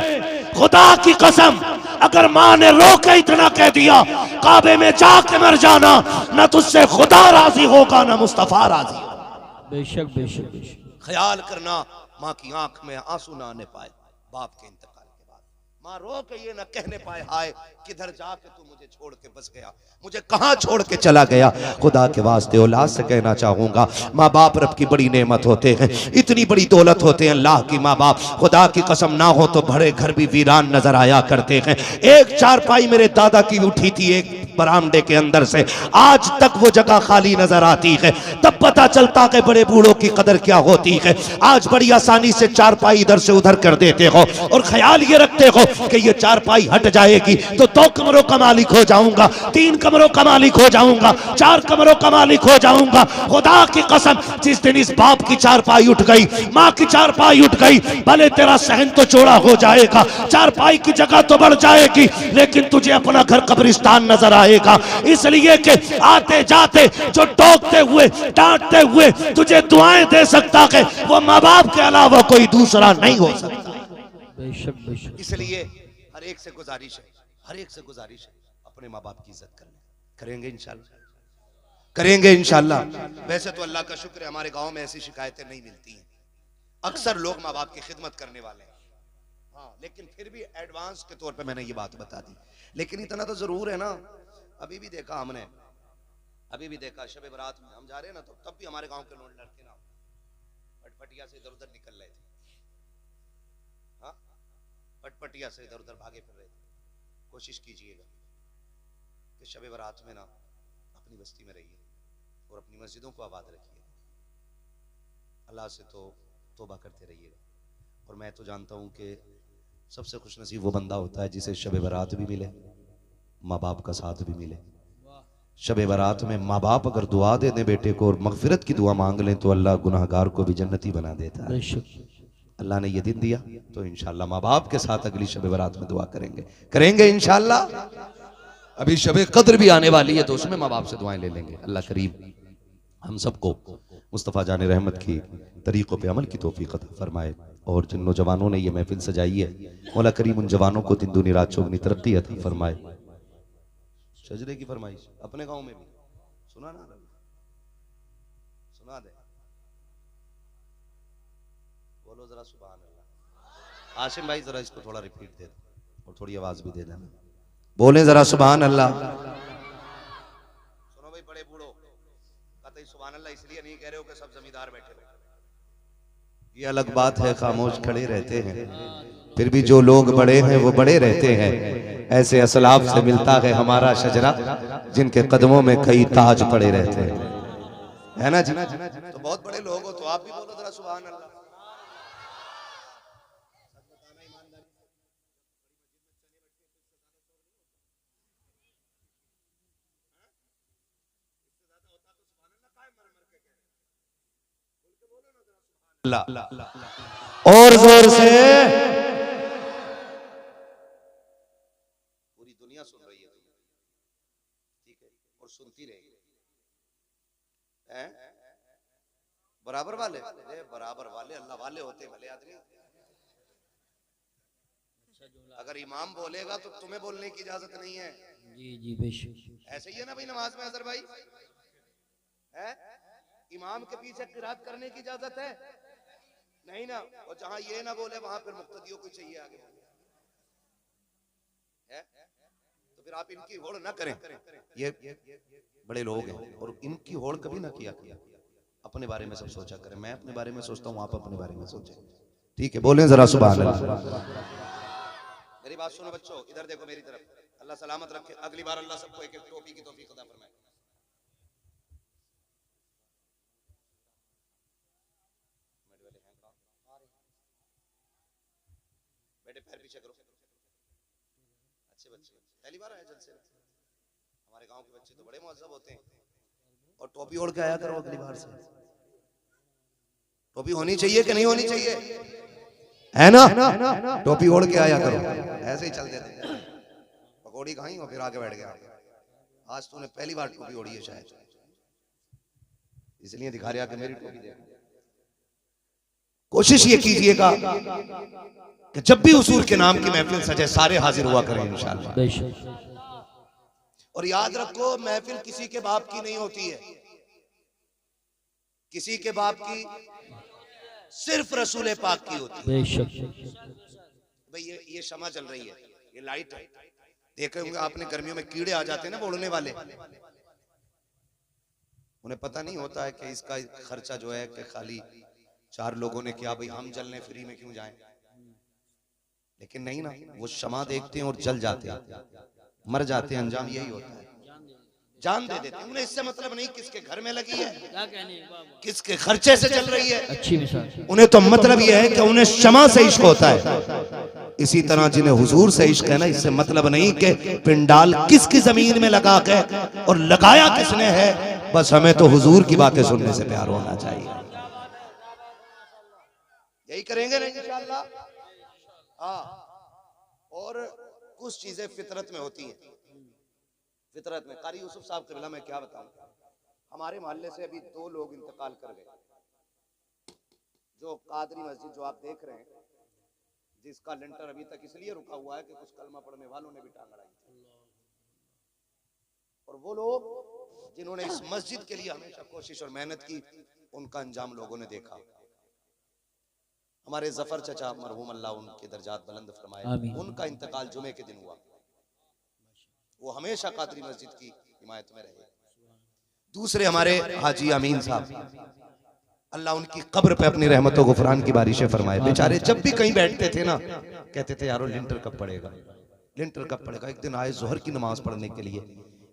खुदा की कसम, अगर मां ने रो के इतना कह दिया काबे में जाके मर जाना, ना तुझसे खुदा राजी होगा ना मुस्तफा राजी होगा।
बेशक बेशक बेशक।
ख्याल करना मां की आंख में आंसू ना आने पाए बाप के इंतकाल के बाद। मां रो के ये ना कहने पाए, हाय किधर जाके तू मुझे छोड़ के बस गया, मुझे कहां छोड़ के चला गया। खुदा के वास्ते औलाद से कहना चाहूंगा, माँ बाप रब की बड़ी नेमत होते हैं, इतनी बड़ी दौलत होते हैं अल्लाह की माँ बाप। खुदा की कसम ना हो तो बड़े घर भी वीरान नजर आया करते हैं। एक चारपाई मेरे दादा की उठी थी, एक बरामदे के अंदर से आज तक वो जगह खाली नजर आती है। तब पता चलता कि बड़े बूढ़ों की कदर क्या होती है। आज बड़ी आसानी से चारपाई इधर से उधर कर देते हो और ख्याल ये रखते हो कि ये चारपाई हट जाएगी तो 2 कमरों का मालिक हो जाऊंगा, 3 कमरों का मालिक हो जाऊंगा, 4 कमरों का मालिक हो जाऊंगा। खुदा की कसम, जिस दिन इस बाप की चारपाई उठ गई, माँ की चारपाई उठ गई, भले तेरा सहन तो चौड़ा हो जाएगा, चारपाई की जगह तो बढ़ जाएगी, लेकिन तुझे अपना घर कब्रिस्तान नजर आएगा। इसलिए कि आते जाते जो टोकते हुए डांटते हुए तुझे दुआएं दे सकता है, वो माँ बाप के अलावा कोई दूसरा नहीं हो सकता। इसलिए हर एक से गुजारिश है, हर एक से गुजारिश है, अपने माँ बाप की इज्जत करने करेंगे इंशाल्लाह, करेंगे इंशाल्लाह। वैसे तो अल्लाह का शुक्र है हमारे गांव में ऐसी शिकायतें नहीं मिलती हैं। अक्सर लोग माँ बाप की खिदमत करने वाले हैं, हाँ, लेकिन फिर भी एडवांस के तौर पे मैंने ये बात बता दी। लेकिन इतना तो जरूर है ना, अभी भी देखा हमने, अभी भी देखा शब बरात में हम जा रहे हैं ना, तो तब भी हमारे गांव के लोग लड़के ना पटपटिया से इधर उधर निकल रहे थे, हाँ, पटपटिया से इधर उधर भागे फिर रहे थे। कोशिश कीजिएगा कि शब बरात में ना अपनी बस्ती में रहिए और अपनी मस्जिदों को आबाद रखिए, अल्लाह से तो तौबा करते रहिएगा। और मैं तो जानता हूँ कि सबसे खुश नसीब वो बंदा होता है जिसे शब बरात भी मिले, माँ बाप का साथ भी मिले। शब बरात में माँ बाप अगर दुआ दे दें बेटे को और मगफिरत की दुआ मांग लें तो अल्लाह गुनाहगार को भी जन्नती बना देता है। अल्लाह ने ये दिन दिया तो इंशाल्लाह माँ बाप के साथ अगली शब बरात में दुआ करेंगे, करेंगे इंशाल्लाह। अभी शब कद्र भी आने वाली है तो उसमें माँ बाप से दुआएं ले लेंगे। अल्लाह करीम हम सबको मुस्तफ़ा जान रहमत की तरीक़ों पे अमल की तौफीक अता फरमाए। और जिन नौजवानों ने ये महफिल सजाई है, मौला करीम उन जवानों को दिन दुनी रात चौगनी तरक्की अता फरमाए। सजदे की फरमाइश अपने गांव में भी सुना ना, सुना दे, बोलो जरा सुभान अल्लाह। आशिम भाई जरा इसको थोड़ा रिपीट दे और थोड़ी आवाज भी दे देना, बोले जरा सुभान अल्लाह। सुनो भाई बड़े बूढ़ो, कतई सुभान अल्लाह इसलिए नहीं कह रहे हो कि सब जमींदार बैठे हो, ये अलग बात है, खामोश खड़े रहते हैं, फिर भी जो लोग बड़े हैं वो बड़े रहते हैं। ऐसे असलाफ से मिलता है हमारा शजरा, जिनके कदमों में कई ताज पड़े रहते हैं, है ना जी। तो बहुत बड़े लोग हो तो आप भी बोलो जरा सुभान अल्लाह। और जोर से, पूरी दुनिया सुन रही है, ठीक है, और सुनती रहेगी। बराबर वाले, बराबर वाले अल्लाह वाले होते भले आदमी। अगर इमाम बोलेगा तो तुम्हें बोलने की इजाजत नहीं है।
जी जी बेशक,
ऐसे ही है ना भाई नमाज में अजहर भाई, है इमाम के पीछे किरात करने की इजाजत है नहीं ना, और जहां ये ना बोले वहां फिर मुक्तदियों को चाहिए आगे है, तो फिर आप इनकी होड़ ना करें। ये बड़े लोग हैं और इनकी होड़ कभी ना किया, अपने बारे में सब सोचा करें। मैं अपने बारे में सोचता हूँ, आप अपने बारे में सोचें, ठीक है, बोलें जरा सुभान अल्लाह। मेरी बात सुनो बच्चों, इधर देखो मेरी तरफ, अल्लाह सलामत रखे। अगली बार अल्लाह सबको एक एक टोपी की तौफीक अता फरमाए। बेटे पैर पीछे करो, अच्छे बच्चे, पहली बार आए जलसे में। हमारे गांव के बच्चे तो बड़े मुअज्जब होते हैं, और टोपी ओढ़ के आया करो अगली बार से। टोपी होनी चाहिए कि नहीं होनी चाहिए, है ना, टोपी ओढ़ के आया करो, ऐसे ही चल देते। पकौड़ी खाई और फिर आगे बैठ गया, आज तूने पहली बार टोपी ओढ़ी है शायद, इसलिए दिखा रहा कि मेरी टोपी देख। कोशिश ये कीजिएगा कि जब भी हुजूर के नाम की महफिल सजे सारे हाजिर हुआ करें इंशाअल्लाह। और याद रखो महफिल किसी के बाप की नहीं होती है, किसी के बाप की सिर्फ रसूल पाक की होती है। भाई ये शमा चल रही है, ये लाइट है, देखे होंगे आपने गर्मियों में कीड़े आ जाते हैं ना बोलने वाले, उन्हें पता नहीं होता है कि इसका खर्चा जो है कि खाली 4 लोगों ने किया, भाई हम जलने फ्री में क्यों जाएं। लेकिन नहीं ना, वो शमा देखते हैं और जल जाते हैं, मर जाते हैं, अंजाम यही होता है। जान दे देते हैं। उन्हें इससे मतलब नहीं किसके घर में लगी है,
क्या कहने, वाह, वाह।
किसके खर्चे से चल रही है,
अच्छी मिसाल।
उन्हें तो मतलब यह है कि उन्हें क्षमा से इश्क होता है। इसी तरह जिन्हें हुजूर से इश्क है ना, इससे मतलब नहीं कि पिंडाल किसकी जमीन में लगा के और लगाया किसने है, बस हमें तो हुजूर की बातें सुनने से प्यार होना चाहिए। यही करेंगे ना इंशाअल्लाह। हाँ, और कुछ चीजें फितरत में होती हैं, फितरत में। कारी यूसुफ साहब कबिला मैं क्या बताऊं, हमारे मोहल्ले से अभी 2 लोग इंतकाल कर गए। जो कादरी मस्जिद जो आप देख रहे हैं, जिसका लेंटर अभी तक इसलिए रुका हुआ है कि कुछ कलमा पढ़ने वालों ने भी टांग अड़ाई थी। और वो लोग जिन्होंने इस मस्जिद के लिए हमेशा कोशिश और मेहनत की, उनका अंजाम लोगों ने देखा। हमारे जफर चचा मरहूम अल्लाह उनके दर्जात बुलंद फरमाए, उनका इंतकाल जुमे के दिन हुआ। वो हमेशा कादरी मस्जिद की हिमायत में रहे। दूसरे हमारे हाजी अमीन साहब, अल्लाह उनकी कब्र पे अपनी रहमतों गुफरान की बारिशें फरमाए। बेचारे जब भी कहीं बैठते थे ना, कहते थे यारो लिंटर कब पड़ेगा, लिंटर कब पड़ेगा। एक दिन आए जोहर की नमाज पढ़ने के लिए,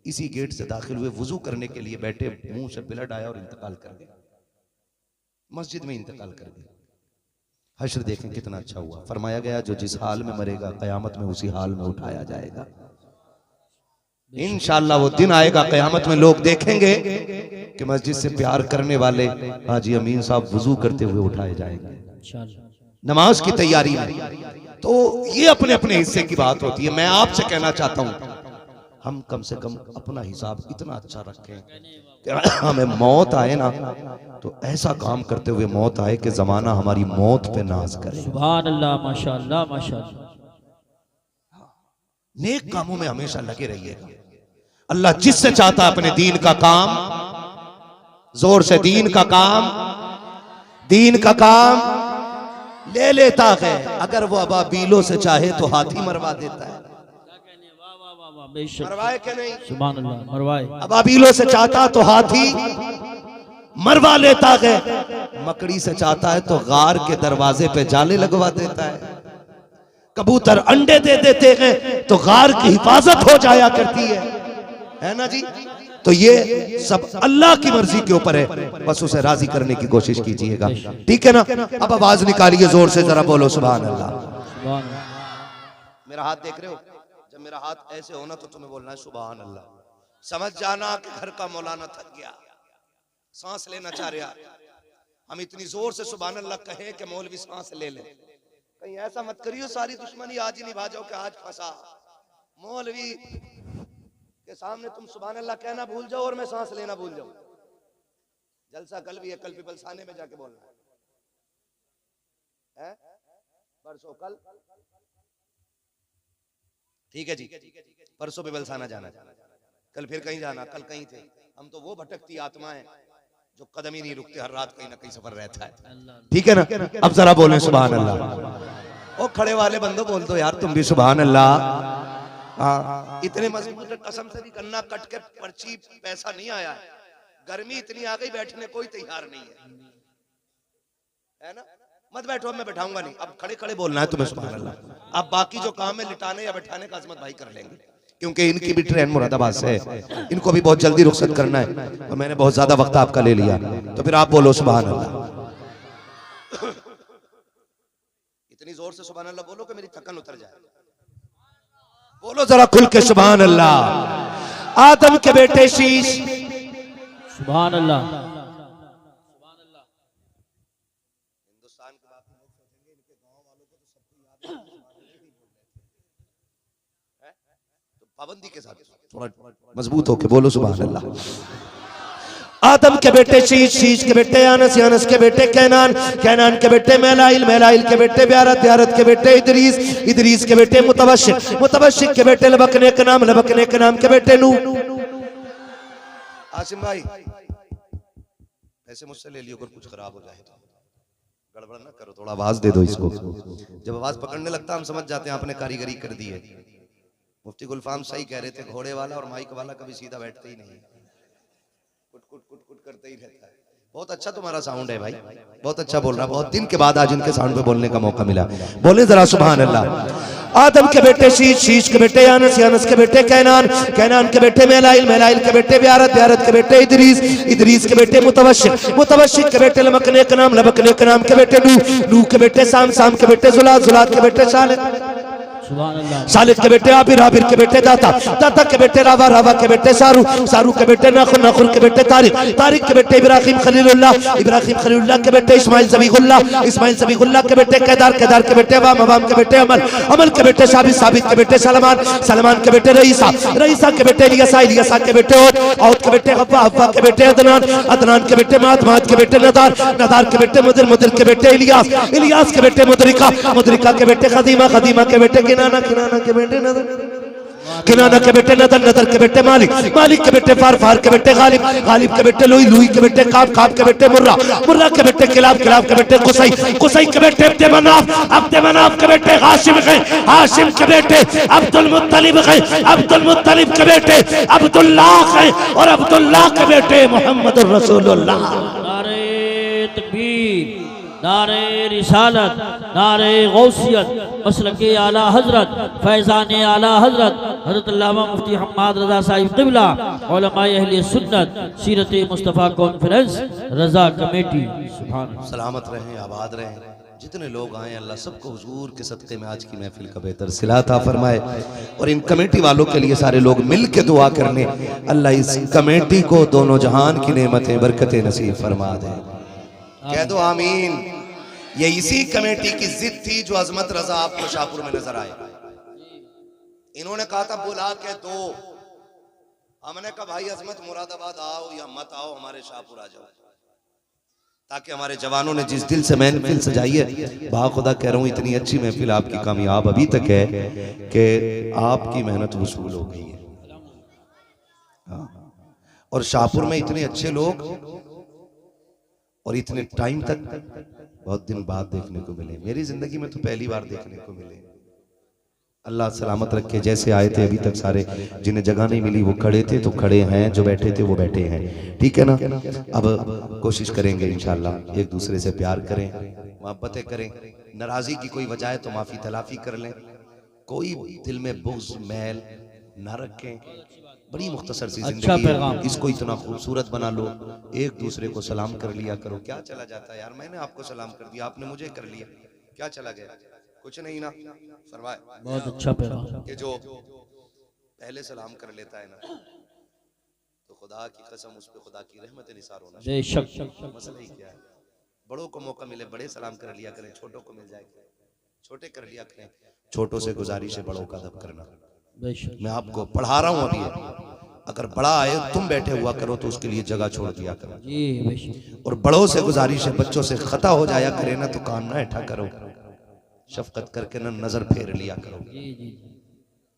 इसी गेट से दाखिल हुए, वुजू करने के लिए बैठे, मुंह से ब्लड आया और इंतकाल कर गया, मस्जिद में इंतकाल कर गया। हश्र देखें कितना अच्छा हुआ। फरमाया गया जो जिस हाल में मरेगा कयामत में उसी हाल में उठाया जाएगा। इंशाअल्लाह वो दिन आएगा कयामत में, लोग देखेंगे कि मस्जिद से प्यार करने वाले हाजी अमीन साहब वुजू करते हुए उठाए जाएंगे नमाज की तैयारी में। तो ये अपने अपने हिस्से की बात होती है। मैं आपसे कहना चाहता हूं, हम कम से कम अपना हिसाब इतना अच्छा रखें कि हमें मौत आए ना तो ऐसा काम करते हुए मौत आए कि जमाना हमारी मौत पे नाज करे।
सुभान अल्लाह, माशाअल्लाह माशाअल्लाह।
नेक कामों में हमेशा लगे रहिएगा। अल्लाह जिससे चाहता है अपने दीन का काम, जोर से दीन का काम ले लेता है। अगर वो अबाबीलों से चाहे तो हाथी मरवा देता है। मरवाए के नहीं?
सुभान अल्लाह, मरवाए।
अबाबीलों से चाहता तो हाथी मरवा लेता है, मकड़ी से चाहता है तो गार के दरवाजे पे जाले लगवा देता है। कबूतर अंडे दे देते हैं तो गार की हिफाजत हो जाया करती है ना जी। तो ये सब अल्लाह की मर्जी के ऊपर है, बस उसे राजी करने की कोशिश कीजिएगा, ठीक है ना। अब आवाज निकालिए जोर से, जरा बोलो सुभान अल्लाह। मेरा हाथ देख रहे हो, जब मेरा हाथ ऐसे होना तो तुम्हें बोलना है सुभान अल्लाह। समझ जाना कि घर का मौलाना थक गया, सांस लेना चाह रहा। हम इतनी जोर से सुभान अल्लाह कहें कि मौलवी सांस ले ले। कहीं ऐसा मत करियो सारी दुश्मनी आज ही निभा जाओ कि आज फंसा। मौलवी के सामने तुम सुभान अल्लाह कहना भूल जाओ और मैं सांस लेना भूल जाऊं। जलसा कल भी है, कल पिपलसाने में जाके बोलना है, परसों कल, ठीक है जी। परसों पिपलसाना जाना, कल फिर कहीं जाना, कल कहीं थे। हम तो वो भटकती आत्माएं जो कदम ही नहीं रुकते, हर रात कहीं ना कहीं सफर रहता है, ठीक है ना। अब जरा बोलें सुभान अल्लाह। ओ खड़े वाले बंदो बोल दो यार तुम भी सुभान अल्लाह। इतने मजबूत कसम से भी गन्ना कट के पर्ची पैसा नहीं आया है। गर्मी इतनी आ गई, बैठने कोई तैयार नहीं है ना। मत बैठो, मैं बैठाऊंगा नहीं। अब खड़े खड़े बोलना है तुम्हें सुभान अल्लाह। अब बाकी जो काम है लिटाने या बैठाने का अजमत भाई कर लेंगे, क्योंकि इनकी भी ट्रेन मुरादाबाद से है, इनको भी बहुत जल्दी रुखसत करना है और मैंने बहुत ज्यादा वक्त आपका ले लिया। तो फिर आप बोलो सुभान अल्लाह। इतनी जोर से सुभान अल्लाह बोलो कि मेरी थकन उतर जाए। बोलो जरा खुल के सुभान अल्लाह। आदम के बेटे शीश,
सुभान अल्लाह।
हिंदुस्तान के बात लोग सोचेंगे इनके गांव वालों को तो सबको याद है, तो पाबंदी के साथ थोड़ा मजबूत होके बोलो सुभान अल्लाह। आदम के बेटे शीश, शीश के बेटे यानस, यानस के बेटे कैनान, कैनान के बेटे मेलाइल, मेलाइल के बेटे ब्यारत, ब्यारत के बेटे इदरीस, इदरीस के बेटे मुतबश्शिर, मुतबश्शिर के बेटे लबकने के नाम, लबकने के नाम के बेटे नूह। आसिम भाई ऐसे मुझसे ले लियो, अगर कुछ खराब हो जाए तो गड़बड़ ना करो, थोड़ा आवाज दे दो इसको। जब आवाज पकड़ने लगता हम समझ जाते हैं आपने कारीगरी कर दी है। मुफ्ती गुलफाम सही कह रहे थे, घोड़े वाला और माइक वाला कभी सीधा बैठते ही नहीं, कुट कुट कुट कुट करते ही रहता है। बहुत अच्छा तुम्हारा साउंड है भाई, बहुत अच्छा बोल रहा है। बहुत दिन के बाद आज इनके साउंड पे बोलने का मौका मिला। बोले जरा सुभान अल्लाह। आदम के बेटे शीश, शीश के बेटे यानस, यानस के बेटे कैनान, कैनान के बेटे मेलाइल, मेलाइल के बेटे ब्यारत, ब्यारत के बेटे इदरीस, इदरीस के बेटे मुतवशिक, मुतवशिक के बेटे लमकने का नाम, लमकने का नाम के बेटे नूह, नूह के बेटे साम, साम के बेटे जुलाद, जुलाद के बेटे सालिह, सालिद के बेटे आबिर, आबिर के बेटे दाता, दाता के बेटे रावा, रावा के बेटे सारू, सारू के बेटे नाखुर, नाखुर के बेटे तारिक, तारिक के बेटे इब्राहिम खलीलुल्लाह, इब्राहिम खलीलुल्लाह के बेटे इस्माइल ज़बीहुल्लाह, इस्माइल ज़बीहुल्लाह के बेटे केदार, केदार के बेटे अवाम, अवाम के बेटे अमल, अमल के बेटे साबित, साबित के बेटे सलमान, सलमान के बेटे रईसा, रईसा के बेटे इलियासा, इलियासा के बेटे औद, औद के बेटे हव्वा, हव्वा के बेटे अदनान, अदनान के बेटे माद, माद के बेटे नदार, नदार के बेटे मुदिर, मुदिर के बेटे इलियास, इलियास के बेटे मुदरिका, मुदरिका के बेटे खदीमा, खदीमा के बेटे किनाना, किनाना के बेटे नदर, किनाना के बेटे नदर, नदर के बेटे मालिक, मालिक के बेटे फार, फार के बेटे गालिब, गालिब के बेटे लुई, लुई के बेटे काब, काब के बेटे मुर्रा, मुर्रा के बेटे किलाब, किलाब के बेटे कुसई, कुसई के बेटे अब्दे मनाफ, अब्दे मनाफ के बेटे हाशिम गए, हाशिम के बेटे अब्दुल मुत्तलिब गए, अब्दुल मुत्तलिब के बेटे अब्दुल्लाह गए और अब्दुल्लाह के बेटे मोहम्मद रसूलुल्लाह।
नारे तकबीर, नारे रिसालत, नारे गौसियत, मसलके आला हजरत, फैज़ान आला हजरत हजरत अल्लामा मुफ्ती हम्माद रज़ा साहिब क़िबला, उलमाए अहले सुन्नत, सीरत मुस्तफ़ा कॉन्फ्रेंस, रज़ा कमेटी। सुभान अल्लाह।
सलामत रहें, आबाद रहें। जितने लोग आए अल्लाह सबको हुजूर के सदक़े में आज की महफिल का बेहतर सिला अता फरमाए। और इन कमेटी वालों के लिए सारे लोग मिल के दुआ करने, अल्लाह इस कमेटी को दोनों जहान की नेमतें बरकतें नसीब फरमा दे। कह दो आमीन। ये इसी कमेटी की जिद थी जो अजमत रजा आपको शाहपुर में नजर आए। इन्होंने कहा था बुला के दो, हमने कहा भाई अजमत मुरादाबाद आओ या मत आओ, हमारे शाहपुर आ जाओ, ताकि हमारे जवानों ने जिस दिल से महफिल सजाई है, बा खुदा कह रहा हूँ इतनी अच्छी महफिल आपकी कामयाब अभी तक है कि आपकी मेहनत वसूल हो गई है। हाँ। और शाहपुर में इतने अच्छे लोग और इतने टाइम तक बहुत दिन बाद देखने को मिले, मेरी जिंदगी में तो पहली बार देखने को मिले। अल्लाह सलामत रखे। जैसे आए थे अभी तक सारे, जिन्हें जगह नहीं मिली वो खड़े थे तो खड़े हैं, जो बैठे थे वो बैठे हैं, ठीक है ना। अब कोशिश करेंगे इंशाल्लाह एक दूसरे से प्यार करें, मोहब्बतें करें, नाराजगी की कोई वजह है तो माफी तलाफी कर लें, कोई दिल में बुग़्ज़ मैल ना रखें। बड़ी मुख्तसर सी जिंदगी है, इसको इतना खूबसूरत बना लो, एक दूसरे को सलाम कर लिया करो। क्या चला जाता है यार, मैंने आपको सलाम कर दिया, आपने मुझे कर लिया, क्या चला गया, कुछ नहीं ना। फरमाए
बहुत अच्छा पैगाम।
कि जो पहले सलाम कर लेता है ना, तो खुदा की कसम उस पे खुदा की रहमत निसार होना।
बेशक
मसला ही क्या है, बड़ों को मौका मिले बड़े सलाम कर लिया करें, छोटों को मिल जाए छोटे कर लिया करें। छोटों से गुजारिश है बड़ों का अदब करना। मैं आपको पढ़ा रहा हूँ अभी, अगर बड़ा आए तुम बैठे हुआ करो तो उसके लिए जगह छोड़ दिया करो। और बड़ों से गुजारिश है बच्चों से खता हो जाया करे ना तो कान ना ऐठा करो, शफकत करके ना नजर फेर लिया करो,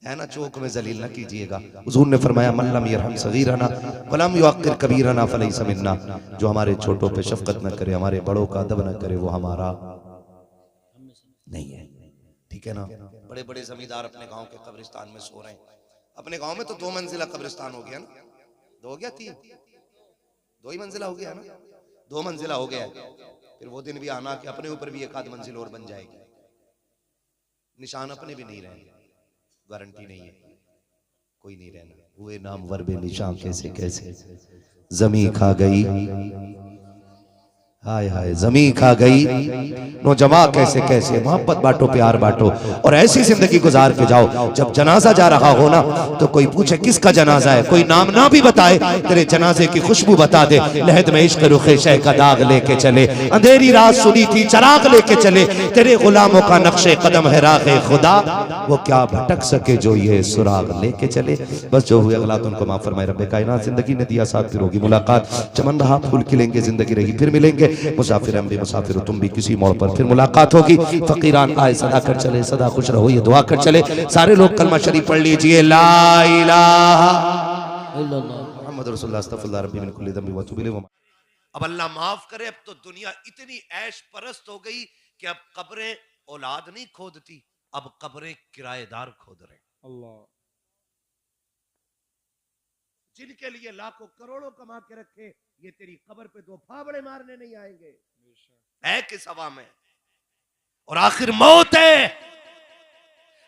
है ना। चौक में जलील ना कीजिएगा। हुजूर ने फरमाया मल्लम यरहम सगीरना वलम युअक्किर कबीरना फलैसा मिन्ना, जो हमारे छोटों पे शफकत न करे, हमारे बड़ों का अदब न करे, वो हमारा नहीं है, ठीक है ना। बड़े बड़े जमींदार अपने गांव के कब्रिस्तान में सो रहे हैं। अपने गांव में तो 2 मंजिला कब्रिस्तान हो गया ना, 2 हो गया 3, 2 ही मंजिला हो गया ना, 2 मंजिला हो गया। फिर वो दिन भी आना कि अपने ऊपर भी 1 आध मंजिल और बन जाएगी। निशान अपने भी नहीं रहेंगे, गारंटी नहीं है, कोई नहीं रहना। हुए नाम वर्बे निशान कैसे कैसे, जमी खा गई, हाय हाय जमी खा गई, नौजवां कैसे कैसे। मोहब्बत बांटो, प्यार बांटो और ऐसी जिंदगी गुजार के जाओ, जब जनाजा जा रहा हो ना तो कोई पूछे किसका जनाजा है, कोई नाम ना भी बताए, तेरे जनाजे की खुशबू बता दे। लहद में इश्क रुखे शह का दाग लेके चले, अंधेरी रात सुनी थी चराग लेके चले, तेरे गुलामों का नक्शे कदम है राहे खुदा, वो क्या भटक सके जो ये सुराग लेके चले। बस जो हुए अगला उनको माफ फरमाए रब्बे कायनात। जिंदगी ने दिया साथ, फिर होगी मुलाकात, चमन रहा फूल खिलेंगे, जिंदगी रही फिर मिलेंगे। मुसाफिर हम भी मुसाफिर, तुम भी किसी मोड़ पर फिर मुलाकात होगी। फकीरान आए सदा कर चले, सदा खुश रहो ये दुआ कर चले। सारे लोग कलमा शरीफ पढ़ लीजिए, ला इलाहा इल्लल्लाह मुहम्मद रसूलुल्लाह अस्तगफिरुल्लाह रब्बी मिन कुल्ली ज़ंबि व अतूबु इलैहि। अब अल्लाह माफ करे, अब तो दुनिया इतनी ऐश परस्त हो गई कि अब कब्रें औलाद नहीं खोदती, अब कब्रें किराएदार खोद रहे। अल्लाह, जिनके लिए लाखों करोड़ों कमा के रखे, ये तेरी कब्र पे 2 फावड़े मारने नहीं आएंगे, है किस हवा में। और आखिर मौत है,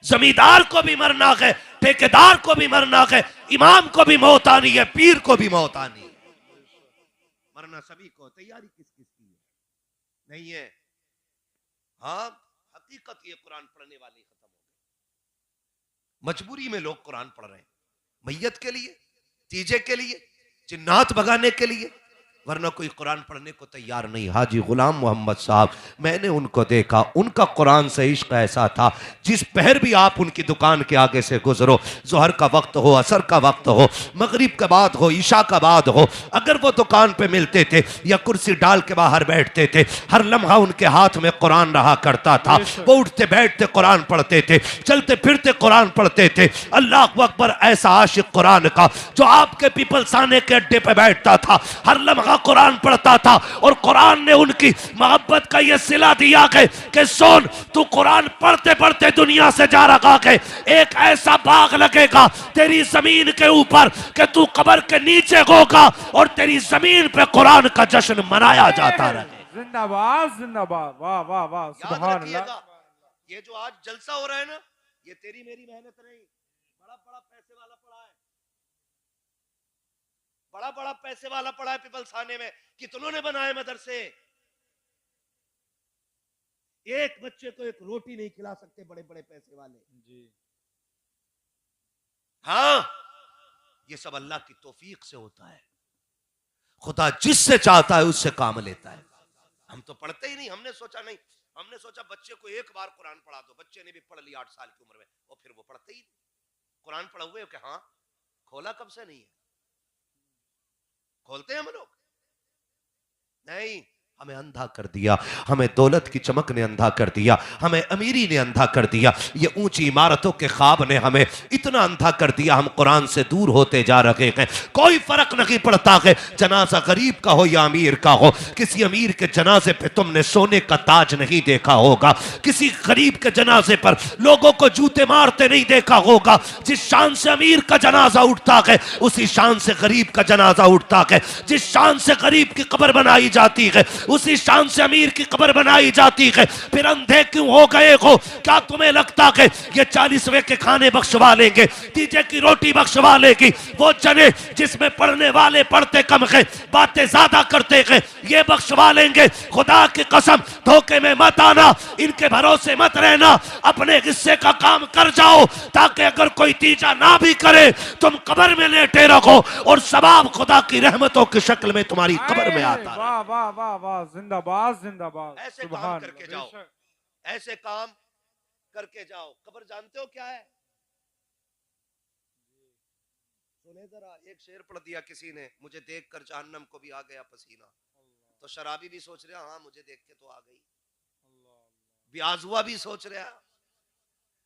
जमींदार को भी मरना है, ठेकेदार को भी मरना है, इमाम को भी मौत आनी है, पीर को भी मौत आनी है। मरना सभी को, तैयारी किस किस की है? नहीं है। हाँ, हकीकत ये कुरान पढ़ने वाले खत्म हो गए। मजबूरी में लोग कुरान पढ़ रहे हैं, मैयत के लिए, तीजे के लिए, जिन्नात भगाने के लिए, वरना कोई कुरान पढ़ने को तैयार नहीं। हाजी गुलाम मोहम्मद साहब, मैंने उनको देखा, उनका कुरान से इश्क ऐसा था, जिस पहर भी आप उनकी दुकान के आगे से गुजरो, जोहर का वक्त हो, असर का वक्त हो, मगरिब के बाद हो, ईशा का बाद हो, अगर वो दुकान पे मिलते थे या कुर्सी डाल के बाहर बैठते थे, हर लम्हा उनके हाथ में कुरान रहा करता था। वो उठते बैठते कुरान पढ़ते थे, चलते फिरते कुरान पढ़ते थे। अल्लाह अकबर, ऐसा आशिक कुरान का जो आपके पीपलसाने के अड्डे पे बैठता था, हर लम्हा कुरान पढ़ता था, और कुरान ने उनकी मोहब्बत का यह सिला दिया कि सुन, तू कुरान पढ़ते पढ़ते दुनिया से जा रहा है, एक ऐसा बाग लगेगा तेरी जमीन के ऊपर कि तू कब्र के नीचे होगा और तेरी जमीन पे कुरान का जश्न मनाया जाता रहे।
जिंदाबाद जिंदाबाद, वाह वाह वाह, सुभान अल्लाह।
ये जो आज जलसा हो रहा है ना, ये तेरी मेरी मेहनत नहीं, बड़ा बड़ा पैसे वाला पड़ा है, बड़ा बड़ा पैसे वाला पड़ा है पिपलसाने में। कितनों ने बनाए मदरसे, एक बच्चे को एक रोटी नहीं खिला सकते बड़े बड़े पैसे वाले जी। हाँ, ये सब अल्लाह की तौफीक से होता है। खुदा जिससे चाहता है उससे काम लेता है। हम तो पढ़ते ही नहीं, हमने सोचा नहीं, हमने सोचा बच्चे को एक बार कुरान पढ़ा दो, बच्चे ने भी पढ़ लिया 8 साल की उम्र में, और फिर वो पढ़ते ही नहीं। कुरान पढ़ा हुए हो कि हाँ, खोला कब से नहीं है? खोलते हैं हम लोग? नहीं, हमें अंधा कर दिया, हमें दौलत की चमक ने अंधा कर दिया, हमें अमीरी ने अंधा कर दिया, ये ऊंची इमारतों के ख्वाब ने हमें इतना अंधा कर दिया, हम कुरान से दूर होते जा रहे हैं। कोई फर्क नहीं पड़ता है जनाजा गरीब का हो या अमीर का हो। किसी अमीर के जनाजे पे तुमने सोने का ताज नहीं देखा होगा, किसी गरीब के जनाजे पर लोगों को जूते मारते नहीं देखा होगा। जिस शान से अमीर का जनाजा उठता है, उसी शान से गरीब का जनाजा उठता है। जिस शान से गरीब की कब्र बनाई जाती है, उसी शान से अमीर की कब्र बनाई जाती है। फिर अंधे क्यों हो गए हो? क्या तुम्हें लगता है ये 40वें के खाने बख्शवा लेंगे, तीजे की रोटी बख्शवा लेगी? वो जने जिसमें पढ़ने वाले पढ़ते कम है, बातें ज्यादा करते हैं, ये बख्शवा लेंगे? खुदा की कसम, धोखे में मत आना, इनके भरोसे मत रहना, अपने हिस्से का काम कर जाओ, ताकि अगर कोई तीजा ना भी करे तुम कब्र में लेटे रहो और सवाब खुदा की रहमतों की शक्ल में तुम्हारी कब्र में आता है।
वाह वाह वाह वाह, जिंदाबाद जिंदाबाद।
ऐसे काम करके जाओ, ऐसे काम करके जाओ। कब्र जानते हो क्या है? सुने जरा, एक शेर पढ़ दिया किसी ने, मुझे देखकर जहन्नम को भी आ गया पसीना। तो शराबी भी सोच रहा, हाँ मुझे देख के तो आ गई। ब्याज हुआ भी सोच रहा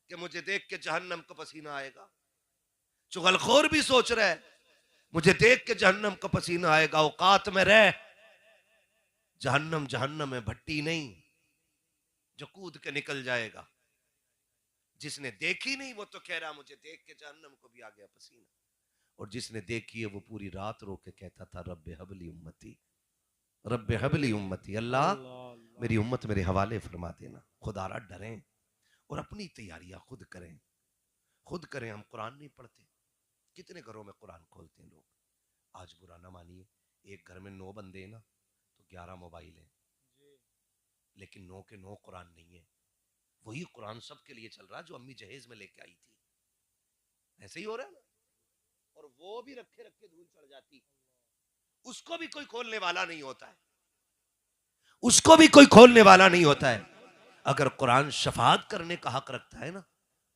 कि मुझे देख के जहन्नम को पसीना आएगा। चुगलखोर भी सोच रहा है, मुझे देख के जहन्नम को पसीना आएगा। औकात में रह, जहन्नम जहन्नम में भट्टी नहीं जो कूद के निकल जाएगा। जिसने देखी नहीं वो तो कह रहा मुझे देख के जहन्नम को भी आ गया पसीना, और जिसने देखी है वो पूरी रात रो के कहता था रब्बे हबली उम्मती, रब्बे हबली उम्मती, अल्लाह मेरी उम्मत मेरे हवाले फरमा देना। खुदारा डरें और अपनी तैयारियां खुद करें, खुद करें। हम कुरान नहीं पढ़ते, कितने घरों में कुरान खोलते हैं लोग। आज बुरा ना मानिए, एक घर में 9 बंदे हैं ना, तो 11 मोबाइल हैं, लेकिन 9 के 9 कुरान नहीं है। वही कुरान सबके लिए चल रहा है जो अम्मी जहेज में लेके आई थी। ऐसे ही हो रहा है ना, और वो भी रखे रखे धूल चढ़ जाती, उसको भी कोई खोलने वाला नहीं होता है, उसको भी कोई खोलने वाला नहीं होता है। अगर कुरान शफाअत करने का हक रखता है ना,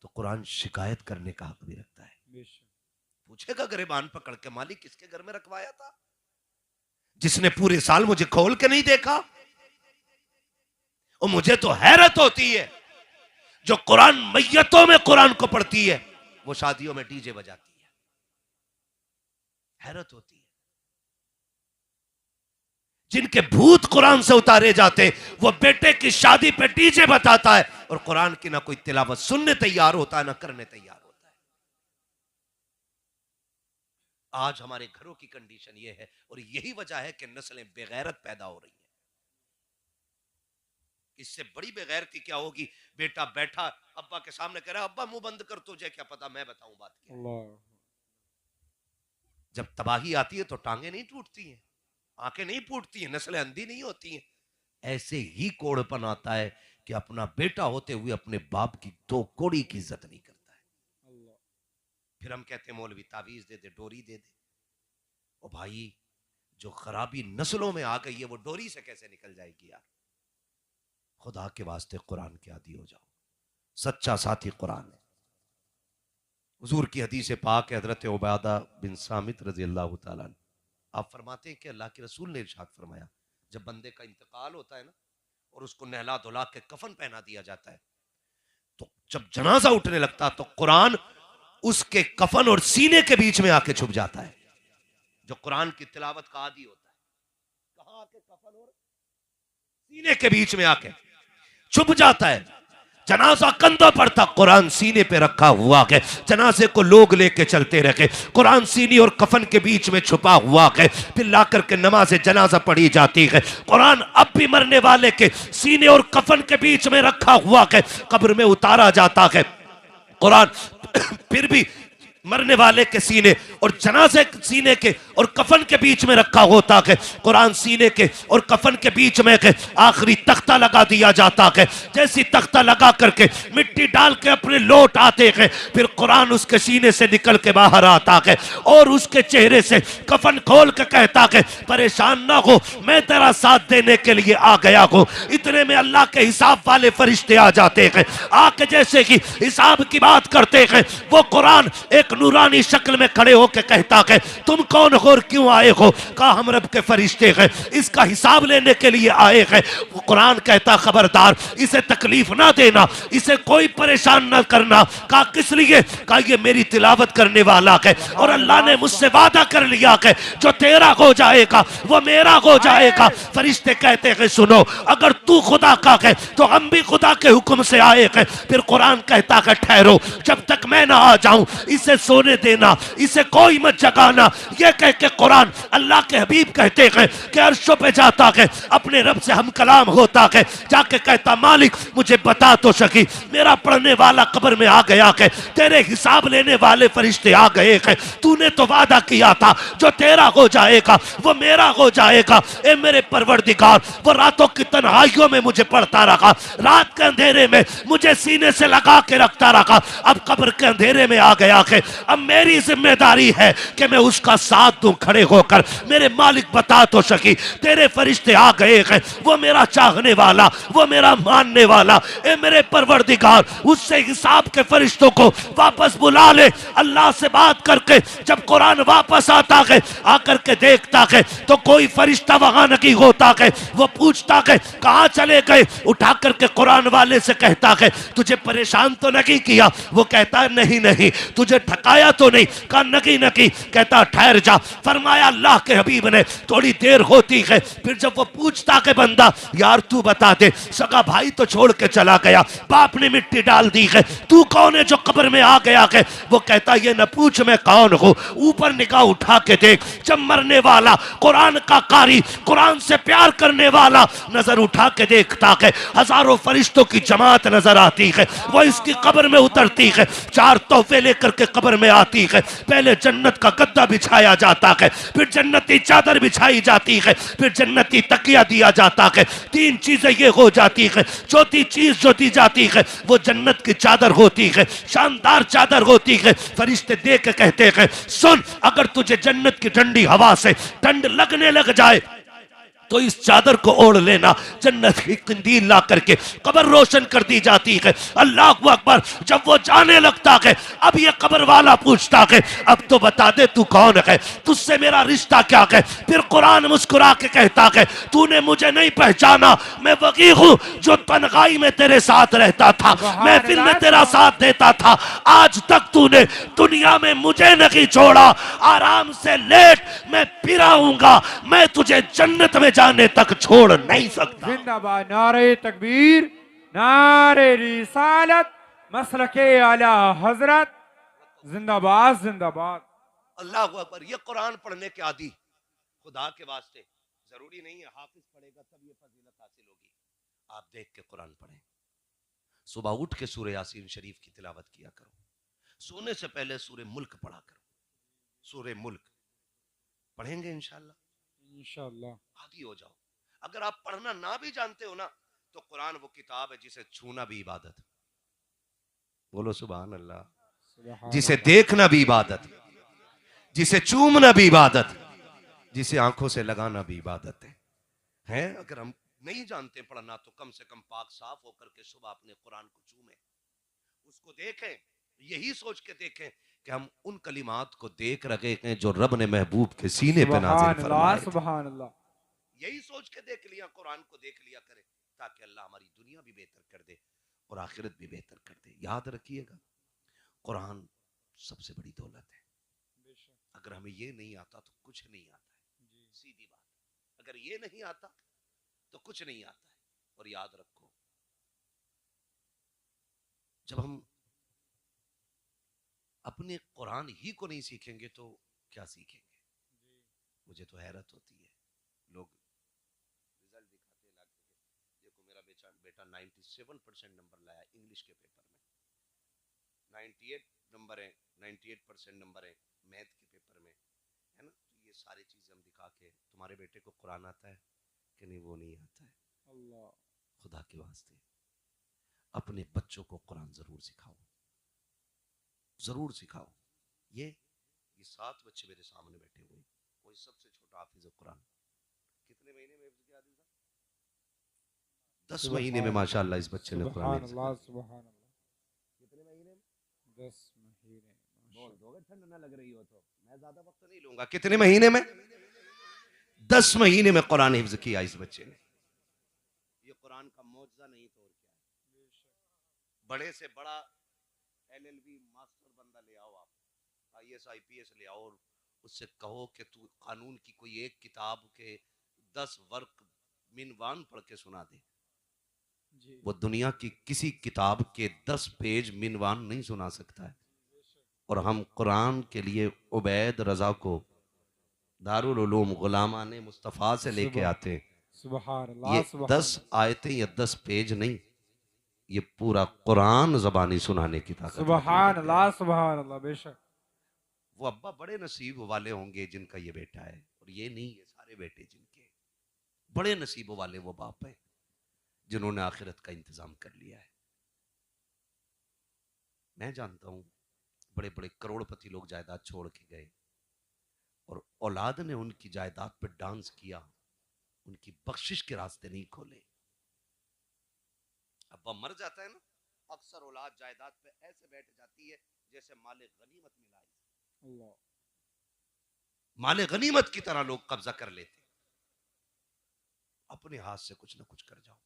तो कुरान शिकायत करने का हक भी रखता है। पूछेगा गिरबान पकड़ के, मालिक किसके घर में रखवाया था, जिसने पूरे साल मुझे खोल के नहीं देखा? और मुझे तो हैरत होती है, जो कुरान मैयतों में कुरान को पढ़ती है, वो शादियों में डीजे बजाती है। हैरत होती है। जिनके भूत कुरान से उतारे जाते, वो बेटे की शादी पे डीजे बताता है, और कुरान की ना कोई तिलावत सुनने तैयार होता है, ना करने तैयार होता है। आज हमारे घरों की कंडीशन ये है, और यही वजह है कि नस्लें बेगैरत पैदा हो रही हैं। इससे बड़ी बेगैरती क्या होगी? बेटा बैठा अब्बा के सामने कह रहा है अब्बा मुंह बंद कर, तुझे क्या पता, मैं बताऊं बात क्या।
अल्लाह।
जब तबाही आती है तो टांगे नहीं टूटती हैं, आंखें नहीं फूटती हैं, नस्लें अंधी नहीं होती हैं। ऐसे ही कोड़पन आता है कि अपना बेटा होते हुए अपने बाप की दो कोड़ी की इज्जत नहीं करता है।
अल्लाह।
फिर हम कहते हैं मौलवी तावीज दे दे, डोरी दे दे। ओ भाई, जो खराबी नस्लों में आ गई है वो डोरी से कैसे निकल जाएगी यार? खुदा के वास्ते कुरान के आदी हो जाओ। सच्चा साथी कुरान है। हुजूर की हदीस पाक है, हजरत उबादा बिन सामित रजी अल्लाह तआला अन्हु, आप फरमाते हैं कि अल्लाह के रसूल ने इरशाद फरमाया, जब बंदे का इंतकाल होता है ना और उसको नहला धुला के कफन पहना दिया जाता है, तो जब जनाजा उठने लगता तो कुरान उसके कफन और सीने के बीच में आके छुप जाता है। जो कुरान की तिलावत का आदी होता है, कहां आके? कफन और सीने के बीच में आके छुप जाता है। जनाजा कंधा पर था, कुरान सीने पे रखा हुआ है। जनाजे को लोग लेके चलते रहे, कुरान सीने और कफन के बीच में छुपा हुआ है। फिर ला करके नमाज जनाजा पढ़ी जाती है। कुरान अब भी मरने वाले के सीने और कफन के बीच में रखा हुआ है, कब्र में उतारा जाता है। कुरान फिर भी मरने वाले के सीने और जनाजे सीने के और कफन के बीच में रखा होता है। कुरान सीने के और कफन के बीच में आखिरी तख्ता लगा दिया जाता है। जैसी तख्ता लगा करके मिट्टी डाल के अपने लौट आते हैं, फिर कुरान उसके सीने से निकल के बाहर आता है और उसके चेहरे से कफन खोल के कहता है, परेशान ना हो, मैं तेरा साथ देने के लिए आ गया हूँ। इतने में अल्लाह के हिसाब वाले फरिश्ते आ जाते हैं। आके जैसे कि हिसाब की बात करते हैं, वो कुरान एक नूरानी शक्ल में खड़े होकर कहता है, तुम कौन हो और क्यों आए हो? कहा, हम रब के फरिश्ते हैं, इसका हिसाब लेने के लिए आए हैं। कुरान कहता, खबरदार, इसे तकलीफ ना देना, इसे कोई परेशान ना करना। कहा, किस लिए? कहा, ये मेरी तिलावत करने वाला है और अल्लाह ने मुझसे वादा कर लिया है, जो तेरा हो जाएगा वो मेरा हो जाएगा। फरिश्ते कहते हैं, सुनो, अगर तू खुदा का है तो हम भी खुदा के हुक्म से आए हैं। फिर कुरान कहता है, ठहरो, जब तक मैं ना आ जाऊं इसे सोने देना, इसे कोई मत जगाना। ये कह के कुरान अल्लाह के हबीब कहते हैं कि अर्शों पे जाता है, अपने रब से हम कलाम होता है, जाके कहता, मालिक मुझे बता तो सकी, मेरा पढ़ने वाला कब्र में आ गया है, तेरे हिसाब लेने वाले फरिश्ते आ गए हैं, तूने तो वादा किया था जो तेरा हो जाएगा वो मेरा हो जाएगा। ए मेरे परवरदिगार, वो रातों की तन्हाइयों में मुझे पढ़ता रहा, रात के अंधेरे में मुझे सीने से लगा के रखता रहा, अब कब्र के अंधेरे में आ गया है। अब मेरी जिम्मेदारी है कि मैं उसका साथ दूं खड़े होकर। मेरे मालिक बता तो सकी, तेरे फरिश्ते आ गए हैं, वो मेरा चाहने वाला, वो मेरा मानने वाला। ए मेरे परवरदिगार, उससे हिसाब के फरिश्तों को वापस बुला ले। अल्लाह से बात करके जब कुरान वापस आता है, आकर के देखता है तो कोई फरिश्ता वहां नहीं होता है। वो पूछता है, कहां चले गए? उठा करके कुरान वाले से कहता है, तुझे परेशान तो नहीं किया? वो कहता है, नहीं नहीं। तुझे थकाया तो नहीं? कहा, नहीं नहीं। कहता, ठहर जा। फरमाया अल्लाह के हबीब ने, थोड़ी देर होती है, फिर जब वो पूछता है बंदा, यार तू बता दे, सगा भाई तो छोड़ के चला गया, बाप ने मिट्टी डाल दी है, तू कौन है जो कब्र में आ गया है? वो कहता, ये न पूछ मैं कौन हूं, ऊपर निगाह उठा के देख। जब मरने वाला कुरान का कारी, कुरान से प्यार करने वाला नजर उठा के देखता है, हजारों फरिश्तों की जमात नजर आती है। वो इसकी कब्र में उतरती है, चार तोहफे लेकर के कब्र में आती है। पहले जन्नत का गद्दा बिछाया जाता है, फिर जन्नती चादर बिछाई जाती है, फिर जन्नती तकिया दिया जाता है। तीन चीजें ये हो जाती है। चौथी चीज जो दी जाती है वो जन्नत की चादर होती है, शानदार चादर होती है। फरिश्ते देख के कहते हैं, सुन, अगर तुझे जन्नत की ठंडी हवा से ठंड लगने लग जाए तो इस चादर को ओढ़ लेना। जन्नत की कंदील ला करके कब्र रोशन कर दी जाती है। अल्लाह अकबर। जब वो जाने लगता है, अब ये कब्र वाला पूछता है, अब तो बता दे तू कौन है, तुझसे मेरा रिश्ता क्या है? फिर कुरान मुस्कुरा के कहता है, तूने मुझे नहीं पहचाना, मैं वही हूँ जो तन्हाई में तेरे साथ रहता था, महफिल में तेरा साथ देता था। आज तक तूने दुनिया में मुझे नहीं छोड़ा, आराम से लेट, मैं फिर आऊंगा, मैं तुझे जन्नत में जाने तक छोड़ नहीं सकता।
जिंदाबाद, नारे तकबीर, नारे रिसालत, मसलके आला हजरत, जिंदाबाद जिंदाबाद।
अल्लाह अकबर। ये कुरान पढ़ने के आदि, खुदा के वास्ते जरूरी नहीं है हाफिज पढ़ेगा तब ये फजीलत हासिल होगी। आप देख के कुरान पढ़ें। सुबह उठ के सूरह यासीन शरीफ की तिलावत किया करो। सोने से पहले सूरह मुल्क पढ़ा करो। सूरह मुल्क पढ़ेंगे इंशाअल्लाह।
इंशाअल्लाह।
आदी हो जाओ। अगर आप पढ़ना ना भी जानते हो ना, तो कुरान वो किताब है जिसे छूना भी इबादत है। बोलो सुभान अल्लाह। जिसे देखना भी इबादत, जिसे चूमना भी इबादत, जिसे आंखों से लगाना भी इबादत है। अगर हम नहीं जानते पढ़ना, तो कम से कम पाक साफ होकर के सुबह अपने कुरान को चूमें, उसको देखें, यही सोच के देखें कि हम उन कलिमात को देख रहे हैं जो रब ने महबूब के सीने पे नाज़िल फरमाए थे।
सुभान अल्लाह।
यही सोच के देख लिया, कुरान को देख लिया करें, ताकि अल्लाह हमारी दुनिया भी बेहतर कर दे और आखिरत भी बेहतर कर दे। याद रखिएगा, कुरान सबसे बड़ी दौलत है। अगर हमें ये नहीं आता तो कुछ नहीं आता है, सीधी बात। अगर ये नहीं आता तो कुछ नहीं आता है। और याद रखो, जब हम अपने कुरान ही को नहीं सीखेंगे तो क्या सीखेंगे? मुझे तो हैरत होती है, लोग रिजल्ट दिखाते हैं, देखो मेरा बेटा 97% नंबर लाया इंग्लिश के पेपर में, 98 नंबर है, 98% नंबर है मैथ के पेपर में, है ना। तो ये सारी चीजें हम दिखा के, तुम्हारे बेटे को कुरान आता है कि नहीं? वो नहीं आता है।
अल्लाह,
खुदा के वास्ते अपने बच्चों को कुरान जरूर सिखाओ, जरूर सिखाओ। ये 7 बच्चे मेरे सामने बैठे हुए, कोई सबसे छोटा हाफिज कुरान। कितने महीने में हिफ्ज़ किया आदिल साहब? 10 महीने में माशाअल्लाह इस बच्चे ने कुरान हिफ्ज़ किया।
सुभान अल्लाह।
कितने महीने में?
10 महीने।
बोल दोगे ठंड ना लग रही हो तो, मैं ज्यादा वक्त नहीं लूंगा। कितने महीने में? 10 महीने में कुरान हिफ्ज़ किया इस बच्चे ने। ये कुरान का मौजज़ा नहीं तो और क्या है। बड़े से बड़ा LLB मास्टर बंदा ले आओ, आप IAS IPS ले आओ, और उससे कहो कि तू कानून की कोई एक किताब के 10 वर्क मिनवान पढ़ के सुना दे, वो दुनिया की किसी किताब के 10 पेज मिनवान नहीं सुना सकता है। और हम कुरान के लिए उबैद रजा को दारुल उलूम गुलामाने मुस्तफ़ा से लेके आते हैं।
सुभान अल्लाह।
ये 10 आयतें या 10 पेज नहीं, ये पूरा कुरान ज़बानी सुनाने की ताकत।
सुभान अल्लाह, सुभान अल्लाह। बेशक
वो अब्बा बड़े नसीब वाले होंगे जिनका ये बेटा है, और ये नहीं, ये सारे बेटे जिनके, बड़े नसीबों वाले वो बाप है जिन्होंने आखिरत का इंतजाम कर लिया है। मैं जानता हूं बड़े बड़े करोड़पति लोग जायदाद छोड़ के गए और औलाद ने उनकी जायदाद पर डांस किया, उनकी बख्शिश के रास्ते नहीं खोले। अब्बा मर जाता है ना, अक्सर औलाद जायदाद पे ऐसे बैठ जाती है जैसे माले गनीमत मिला है।
अल्लाह,
माले गनीमत की तरह लोग कब्जा कर लेते। अपने हाथ से कुछ ना कुछ कर जाओ।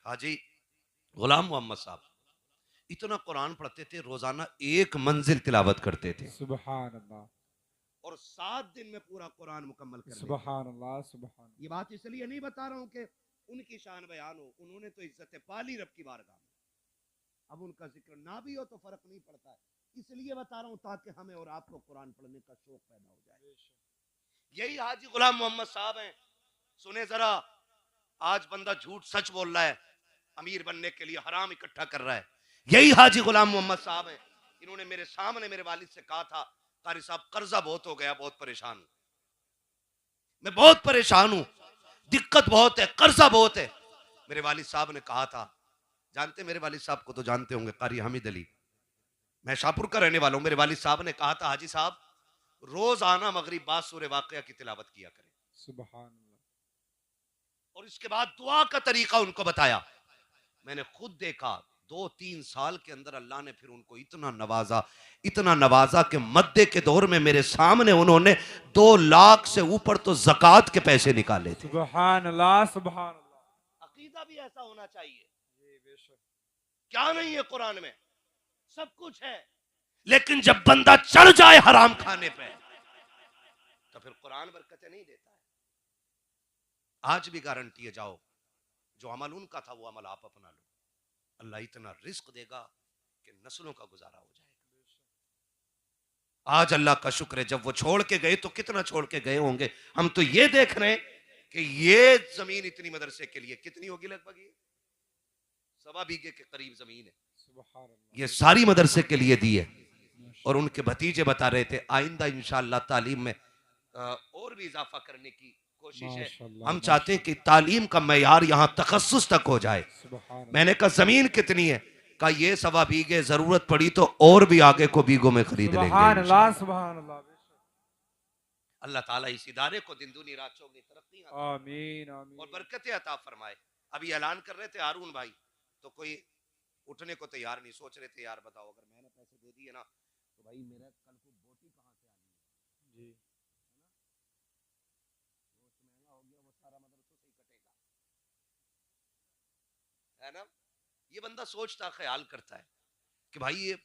हाजी गुलाम मोहम्मद साहब इतना कुरान पढ़ते थे, रोजाना 1 मंजिल तिलावत करते थे।
सुभान अल्लाह।
और 7 दिन में पूरा कुरान मुकम्मल कर लेते।
सुभान अल्लाह, सुभान।
ये बात इसलिए नहीं बता रहा हूं कि उनकी शान बयान हो, उन्होंने तो इज्जत पाली रब की बारगाह में। अब उनका जिक्र ना भी हो तो फर्क नहीं पड़ता है, इसलिए बता रहा हूं ताकि हमें और आपको कुरान पढ़ने का शौक पैदा हो जाए। यही हाजी गुलाम मोहम्मद साहब हैं। सुने जरा, आज बंदा झूठ सच बोल रहा है, अमीर बनने के लिए हराम इकट्ठा कर रहा है। यही हाजी गुलाम मोहम्मद साहब हैं। इन्होंने मेरे सामने मेरे वालिद से कहा था, कारी साहब कर्जा बहुत हो गया, बहुत परेशान हूं, मैं बहुत परेशान हूं, दिक्कत बहुत है, कर्जा बहुत है। मेरे वालिद साहब ने कहा था, जानते मेरे वालिद साहब को तो जानते होंगे, कारी हामिद अली, मैं शाहपुर का रहने वाला हूं। मेरे वालिद साहब ने कहा था, हाजी साहब रोज आना मगरिब बाद सूरह वाक़िया की तिलावत किया करें।
सुभान अल्लाह।
और इसके बाद दुआ का तरीका उनको बताया। मैंने खुद देखा 2-3 साल के अंदर अल्लाह ने फिर उनको इतना नवाजा कि मद्दे के दौर में मेरे सामने उन्होंने 2 लाख से ऊपर तो ज़कात के पैसे निकाले थे।
सुभान अल्लाह, सुभान अल्लाह।
अकीदा भी ऐसा होना चाहिए।
बेशक।
क्या नहीं है कुरान में? सब कुछ है, लेकिन जब बंदा चढ़ जाए हराम खाने पे तो फिर कुरान बरकतें नहीं देता है। आज भी गारंटी है, जाओ जो अमल उनका था वो अमल आप अपना लो, अल्लाह इतना रिस्क देगा कि नस्लों का गुजारा हो जाएगा। आज अल्लाह का शुक्र है, जब वो छोड़ के गए तो कितना छोड़ के गए होंगे। हम तो ये देख रहे हैं कि ये जमीन इतनी मदरसे के लिए कितनी होगी, लगभग ये 1.25 बीघे के करीब जमीन है,
सुभान अल्लाह।
ये सारी मदरसे के लिए दी है। और उनके भतीजे बता रहे थे आइंदा इंशाअल्लाह तालीम में और भी इजाफा करने की कोशिश है।
माशाअल्लाह,
हम चाहते हैं कि तालीम का मयार यहाँ तखस्सुस तक हो जाए।
सुभान अल्लाह।
मैंने कहा जमीन कितनी है, कहा ये 1.25 बीघे, जरूरत पड़ी तो और भी आगे को बीघों में खरीद लेंगे
सुभान अल्लाह,
इंशाअल्लाह।
सुभान अल्लाह।
अल्लाह ताला इस इदारे को दिन दुनी रात चौगनी तरक्की
आमीन आमीन।
और बरकतें अता फरमाए। अभी ऐलान कर रहे थे हारून भाई, तो कोई उठने को तैयार नहीं, सोच रहे थे यार बताओ अगर मैंने पैसे दे दिए ना तो भाई मेरा कल को बोटी कहाँ से आनी है
जी
गोश्त महंगा हो गया, वो सारा मदरसों से ही कटेगा, है ना। ये बंदा सोचता ख्याल करता है कि भाई ये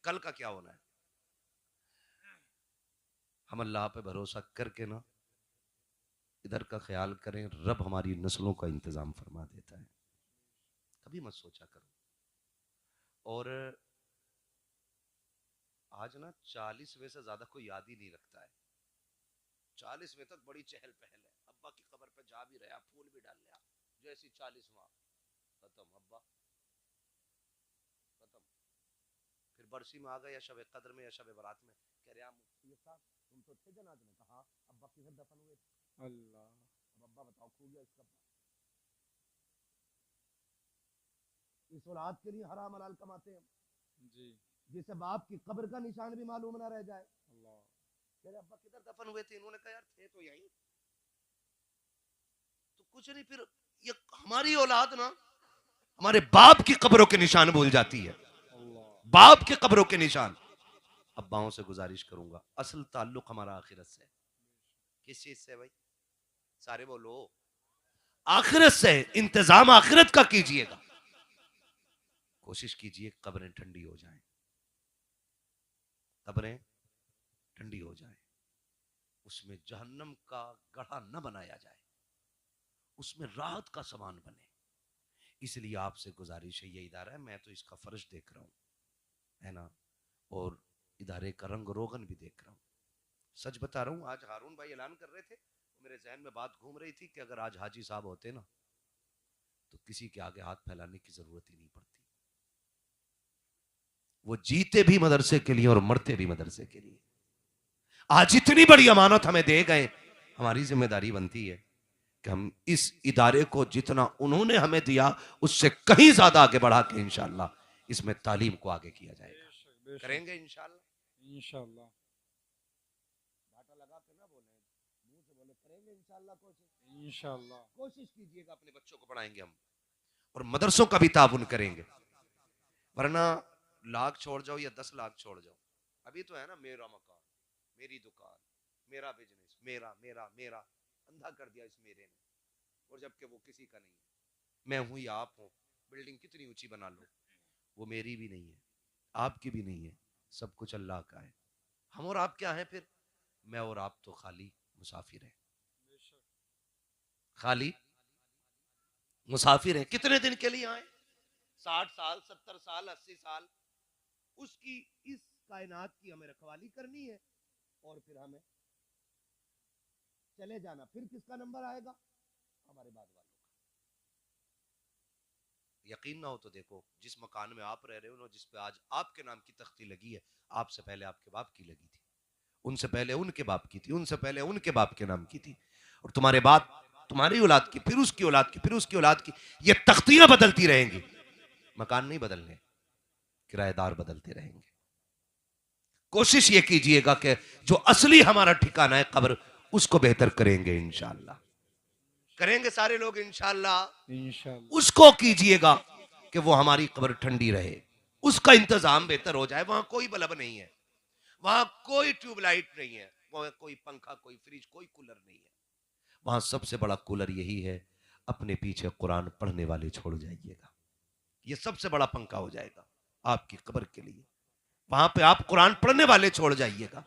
कल का क्या होना है। हम अल्लाह पे भरोसा करके ना इधर का ख्याल करें, रब हमारी नस्लों का इंतजाम फरमा देता है, कभी मत सोचा करो। और आज ना 40वें से ज्यादा कोई याद ही नहीं रखता है। 40वें तक बड़ी चहल पहल है, अब्बा की कब्र पे जा भी रहा, फूल भी डाल लिया, जैसी 40वां खत्म, अब्बा खत्म। फिर बरसी में आ गए या शब कदर में या शब बारात में, कह रहे मुफ्ती साहब तुम तो थे जनाज में, कहा अब्बा किधर दफन हुए थे,
अल्लाह।
अब अब्बा बताओ खो गया इसका। इस औलाद के लिए हराम हलाल कमाते हैं
जी
जिसे बाप की कब्र का निशान भी मालूम ना रह जाए।
अल्लाह।
कह रहे अब्बा किधर दफन हुए थे, इन्होंने कहा यार थे तो यहीं, तो कुछ नहीं। फिर ये हमारी औलाद ना हमारे बाप की कब्रों के निशान भूल जाती है, बाप के कब्रों के निशान। अब्बाओं से गुजारिश करूंगा, असल ताल्लुक हमारा आखिरत से है। किस चीज से भाई, सारे बोलो, आखिरत से। इंतजाम आखिरत का कीजिएगा, कोशिश कीजिए कब्रें ठंडी हो जाएं, कब्रें ठंडी हो जाएं, उसमें जहन्नम का गढ़ा न बनाया जाए, उसमें राहत का सामान बने। इसलिए आपसे गुजारिश है, ये इदारा है, मैं तो इसका फर्ज देख रहा हूं, है ना, और इदारे का रंग रोगन भी देख रहा हूं। सच बता रहा हूं, आज हारून भाई ऐलान कर रहे थे, मेरे जहन में बात घूम रही थी कि अगर आज हाजी साहब होते ना तो किसी के आगे हाथ फैलाने की जरूरत ही नहीं पड़ती। वो जीते भी मदरसे के लिए और मरते भी मदरसे के लिए। आज इतनी बड़ी अमानत हमें दे गए, हमारी जिम्मेदारी बनती है कि हम इस इदारे को जितना उन्होंने हमें दिया उससे कहीं ज्यादा आगे बढ़ा के इंशाअल्लाह इसमें तालीम को आगे किया जाएगा। करेंगे इंशाअल्लाह।
इंशाअल्लाह
घाटा लगा कर ना बोले, मुंह से बोले करेंगे इंशाअल्लाह।
इंशाअल्लाह
कोशिश कीजिएगा, अपने बच्चों को पढ़ाएंगे हम और मदरसों का भी ताउन करेंगे। वरना लाख छोड़ जाओ या 10 लाख छोड़ जाओ, अभी तो है ना मेरा मकान, मेरी दुकान, मेरा बिजनेस, मेरा मेरा मेरा, अंधा कर दिया इस मेरे ने, और जबकि वो किसी का नहीं है। मैं हूं या आप हो, बिल्डिंग कितनी ऊंची बना लो, वो मेरी भी नहीं है, आपकी भी नहीं है, सब कुछ अल्लाह का है। हम और आप क्या है फिर? मैं और आप तो खाली मुसाफिर हैं, खाली मुसाफिर हैं। कितने दिन के लिए आए? 60 साल, 70 साल, 80 साल। उसकी इस कायनात की हमें रखवाली करनी है और फिर हमें चले जाना। फिर किसका नंबर आएगा? हमारे बाद वालों का। यकीन ना हो तो देखो, जिस मकान में आप रह रहे हो ना, जिस पे आज आपके नाम की तख्ती लगी है, आपसे पहले आपके बाप की लगी थी, उनसे पहले उनके बाप की थी, उनसे पहले उनके बाप के नाम की थी, और तुम्हारे बाप तुम्हारी औलाद की, फिर उसकी औलाद की, फिर उसकी औलाद की। ये तख्तियां बदलती रहेंगी, मकान नहीं बदलने, किराएदार बदलते रहेंगे। कोशिश ये कीजिएगा कि जो असली हमारा ठिकाना है कब्र, उसको बेहतर करेंगे इंशाअल्लाह। करेंगे सारे लोग इंशाअल्लाह।
इंशाअल्लाह
उसको कीजिएगा कि वो हमारी कब्र ठंडी रहे, उसका इंतजाम बेहतर हो जाए। वहां कोई बल्ब नहीं है, वहां कोई ट्यूबलाइट नहीं है, वहां कोई पंखा, कोई फ्रिज, कोई कूलर नहीं है। वहां सबसे बड़ा कूलर यही है, अपने पीछे कुरान पढ़ने वाले छोड़ जाइएगा, ये सबसे बड़ा पंखा हो जाएगा आपकी कब्र के लिए। वहां पे आप कुरान पढ़ने वाले छोड़ जाइएगा।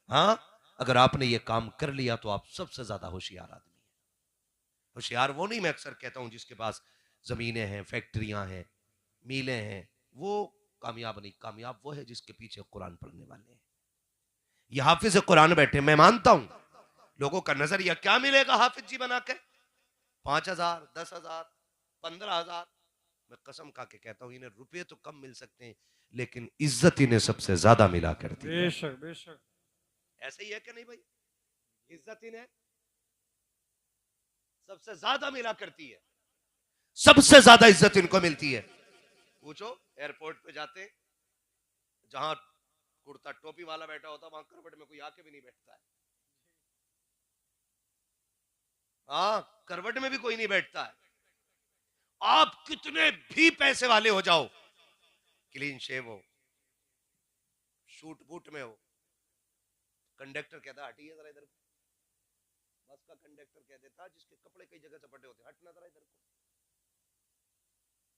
हाँ, अगर आपने ये काम कर लिया तो आप सबसे ज्यादा होशियार आदमी है। होशियार वो नहीं, मैं अक्सर कहता हूं जिसके पास जमीनें हैं, फैक्ट्रियां हैं, मीलें हैं, वो कामयाब नहीं। कामयाब वो है जिसके पीछे कुरान पढ़ने वाले हैं। ये हाफिज कुरान बैठे, मैं मानता हूं लोगों का नजरिया क्या मिलेगा हाफिज जी बना के? 5,000, 10,000, 15,000। मैं कसम खा के कहता हूं इन्हें रुपए तो कम मिल सकते हैं, लेकिन इज्जत इन्हें सबसे ज्यादा मिला करती है।
बेशक बेशक।
ऐसे ही है कि नहीं भाई? इज्जत इन्हें सबसे ज्यादा मिला करती है, सबसे ज्यादा इज्जत इनको मिलती है। पूछो, एयरपोर्ट पे जाते, जहां कुर्ता टोपी वाला बैठा होता वहां करवट में कोई आके भी नहीं बैठता है। हाँ, करवट में भी कोई नहीं बैठता है। आप कितने भी पैसे वाले हो जाओ, क्लीन शेव हो, शूट बूट में हो, कंडक्टर कहता हटिए जरा इधर को। बस का कंडक्टर कह देता जिसके कपड़े कई जगह से फटे होते, हटना जरा इधर को।